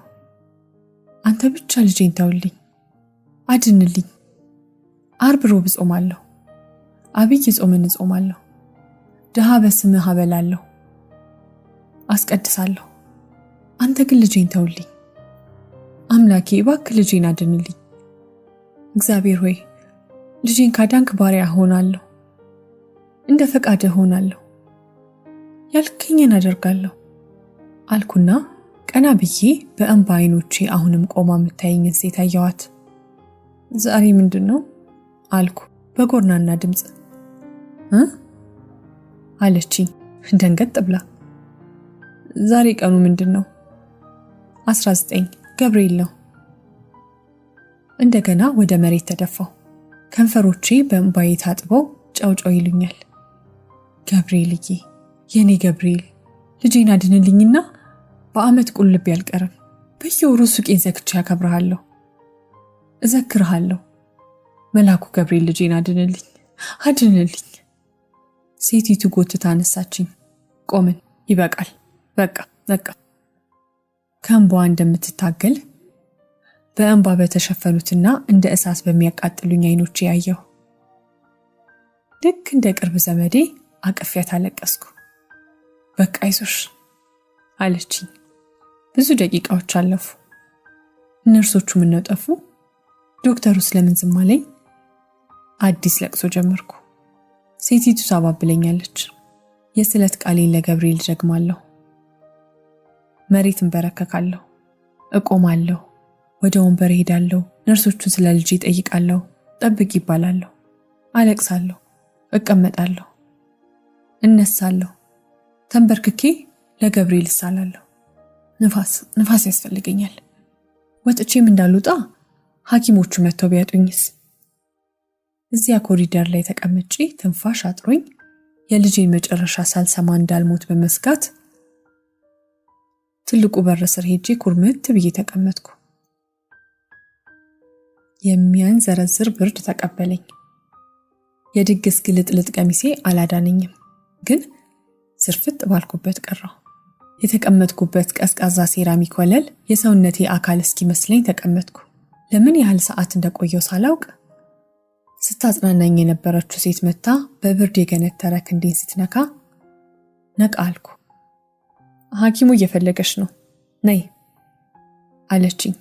አንተ ብቻ ልጄን ተውልኝ፣ አድንልኝ። ዓርብ ሮብ እጾማለሁ፣ አብይ ጾምን እጾማለሁ፣ ድሃ በስምህ አበላለሁ፣ አስቀድሳለሁ። አንተ ግን ልጄን ተውልኝ። አምላኬ እባክህ ልጄን አድንልኝ። እግዚአብሔር ሆይ ልጄን ካዳንክ ባሪያ ሆናለሁ፣ እንደ ፈቃድህ ሆናለሁ፣ ያልከኝን አደርጋለሁ አልኩና ቀና ብዬ በእንባ አይኖቼ አሁንም ቆማ የምታየኝን ሴት አየኋት። ዛሬ ምንድን ነው አልኩ በጎርናና ድምፅ። አለችኝ ደንገጥ ብላ። ዛሬ ቀኑ ምንድን ነው? 19 ገብርኤል ነው። እንደገና ወደ መሬት ተደፋው። ከንፈሮቼ በእንባዬ ታጥበው ጨውጨው ይሉኛል። ገብርኤልዬ፣ የኔ ገብርኤል ልጄን አድንልኝና በአመት ቁልብ ያልቀርም። በየወሩ ሱቄን ዘግቼ ያከብርሃለሁ፣ እዘክርሃለሁ። መልአኩ ገብርኤል ልጄን አድንልኝ፣ አድንልኝ። ሴቲቱ ጎትታ አነሳችኝ። ቆምን። ይበቃል፣ በቃ በቃ። ከእንባዋ እንደምትታገል በእንባ በተሸፈኑትና እንደ እሳት በሚያቃጥሉኝ አይኖቼ ያየሁ። ልክ እንደ ቅርብ ዘመዴ አቅፌያት አለቀስኩ። በቃ አይዞሽ አለችኝ። ብዙ ደቂቃዎች አለፉ። ነርሶቹ ምነው ጠፉ? ዶክተሩ ስለምን ዝም አለኝ? አዲስ ለቅሶ ጀመርኩ። ሴቲቱ ታባብለኛለች። የስለት ቃሌን ለገብርኤል ደግማለሁ። መሬት እንበረከካለሁ፣ እቆማለሁ፣ ወደ ወንበር ሄዳለሁ። ነርሶቹን ስለ ልጄ ጠይቃለሁ። ጠብቅ ይባላለሁ። አለቅሳለሁ፣ እቀመጣለሁ፣ እነሳለሁ። ተንበርክኬ ለገብርኤል እሳላለሁ። ንፋስ ያስፈልገኛል። ወጥቼም እንዳልወጣ ሐኪሞቹ መጥተው ቢያጡኝስ? እዚያ ኮሪደር ላይ ተቀምጬ ትንፋሽ አጥሮኝ የልጄን መጨረሻ ሳልሰማ እንዳልሞት በመስጋት ትልቁ በር ስር ሄጄ ኩርምት ብዬ ተቀመጥኩ። የሚያንዘረዝር ብርድ ተቀበለኝ። የድግስ ግልጥልጥ ቀሚሴ አላዳነኝም፣ ግን ዝርፍጥ ባልኩበት ቀረው። የተቀመጥኩበት ቀዝቃዛ ሴራሚክ ወለል የሰውነቴ አካል እስኪመስለኝ ተቀመጥኩ። ለምን ያህል ሰዓት እንደቆየው ሳላውቅ ስታጽናናኝ የነበረችው ሴት መታ በብርድ የገነተረ ክንዴን ስትነካ ነቃ አልኩ። ሐኪሙ እየፈለገሽ ነው፣ ነይ አለችኝ።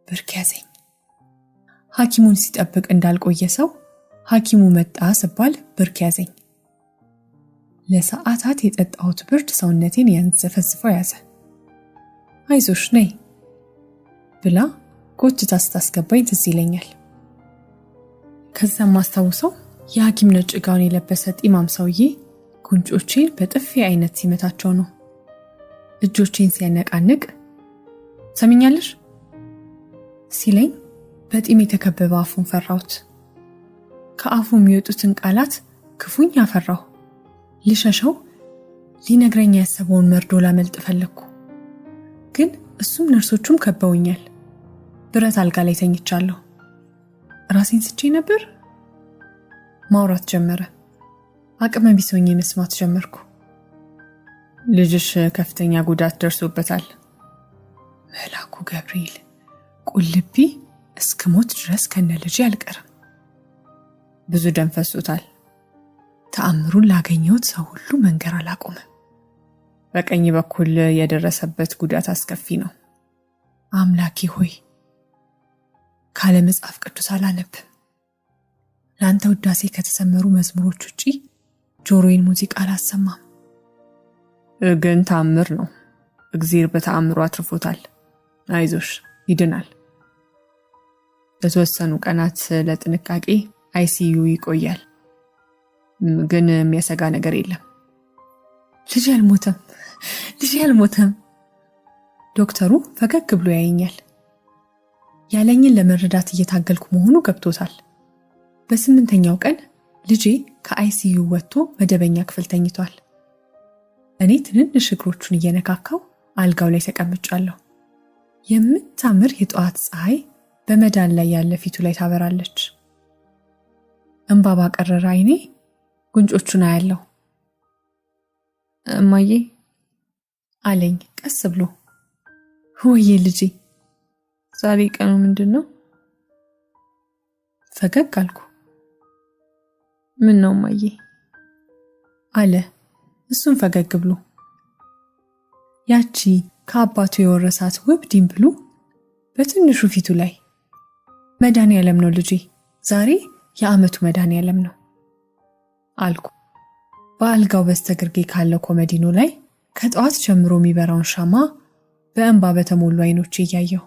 ብርክ ያዘኝ። ሐኪሙን ሲጠብቅ እንዳልቆየ ሰው ሐኪሙ መጣ ስባል ብርክ ያዘኝ። ለሰዓታት የጠጣሁት ብርድ ሰውነቴን ያንዘፈዝፈው ያዘ። አይዞሽ ነይ ብላ ጎትታ ስታስገባኝ ትዝ ይለኛል። ከዛም ማስታውሰው የሐኪም ነጭ ጋውን የለበሰ ጢማም ሰውዬ ጉንጮቼን በጥፊ አይነት ሲመታቸው ነው። እጆቼን ሲያነቃንቅ ሰሚኛለሽ ሲለኝ በጢም የተከበበ አፉን ፈራሁት። ከአፉ የሚወጡትን ቃላት ክፉኛ ፈራሁ። ልሸሸው ሊነግረኝ ያሰበውን መርዶ ላመልጥ ፈለግኩ። ግን እሱም ነርሶቹም ከበውኛል። ብረት አልጋ ላይ ተኝቻለሁ። ራሴን ስቼ ነበር። ማውራት ጀመረ። አቅመ ቢስ ሆኜ መስማት ጀመርኩ። ልጅሽ ከፍተኛ ጉዳት ደርሶበታል። መልአኩ ገብርኤል ቁልቢ እስክሞት ድረስ ከነ ልጅ አልቀርም። ብዙ ደም ፈሶታል። ተአምሩን ላገኘሁት ሰው ሁሉ መንገር አላቆመም። በቀኝ በኩል የደረሰበት ጉዳት አስከፊ ነው። አምላኬ ሆይ ካለ መጽሐፍ ቅዱስ አላነብም። ለአንተ ውዳሴ ከተሰመሩ መዝሙሮች ውጪ ጆሮዬን ሙዚቃ አላሰማም። ግን ተአምር ነው። እግዚአብሔር በተአምሩ አትርፎታል። አይዞሽ ይድናል። ለተወሰኑ ቀናት ለጥንቃቄ አይሲዩ ይቆያል። ግን የሚያሰጋ ነገር የለም። ልጅ አልሞተም። ዶክተሩ ፈገግ ብሎ ያየኛል። ያለኝን ለመረዳት እየታገልኩ መሆኑ ገብቶታል። በ8ኛው ቀን ልጄ ከአይሲዩ ወጥቶ መደበኛ ክፍል ተኝቷል። እኔ ትንንሽ እግሮቹን እየነካካው አልጋው ላይ ተቀምጫለሁ። የምታምር የጠዋት ፀሐይ በመዳን ላይ ያለ ፊቱ ላይ ታበራለች። እንባ ባቀረረ አይኔ ጉንጮቹን አያለው። እማዬ አለኝ ቀስ ብሎ። ወዬ ልጄ ዛሬ ቀኑ ምንድን ነው? ፈገግ አልኩ። ምን ነው እማዬ አለ እሱም ፈገግ ብሎ። ያቺ ከአባቱ የወረሳት ውብ ዲምፕሉ በትንሹ ፊቱ ላይ። መድኃኒዓለም ነው ልጄ፣ ዛሬ የዓመቱ መድኃኒዓለም ነው አልኩ። በአልጋው በስተግርጌ ካለው ኮመዲኖ ላይ ከጠዋት ጀምሮ የሚበራውን ሻማ በእንባ በተሞሉ አይኖቼ እያየሁ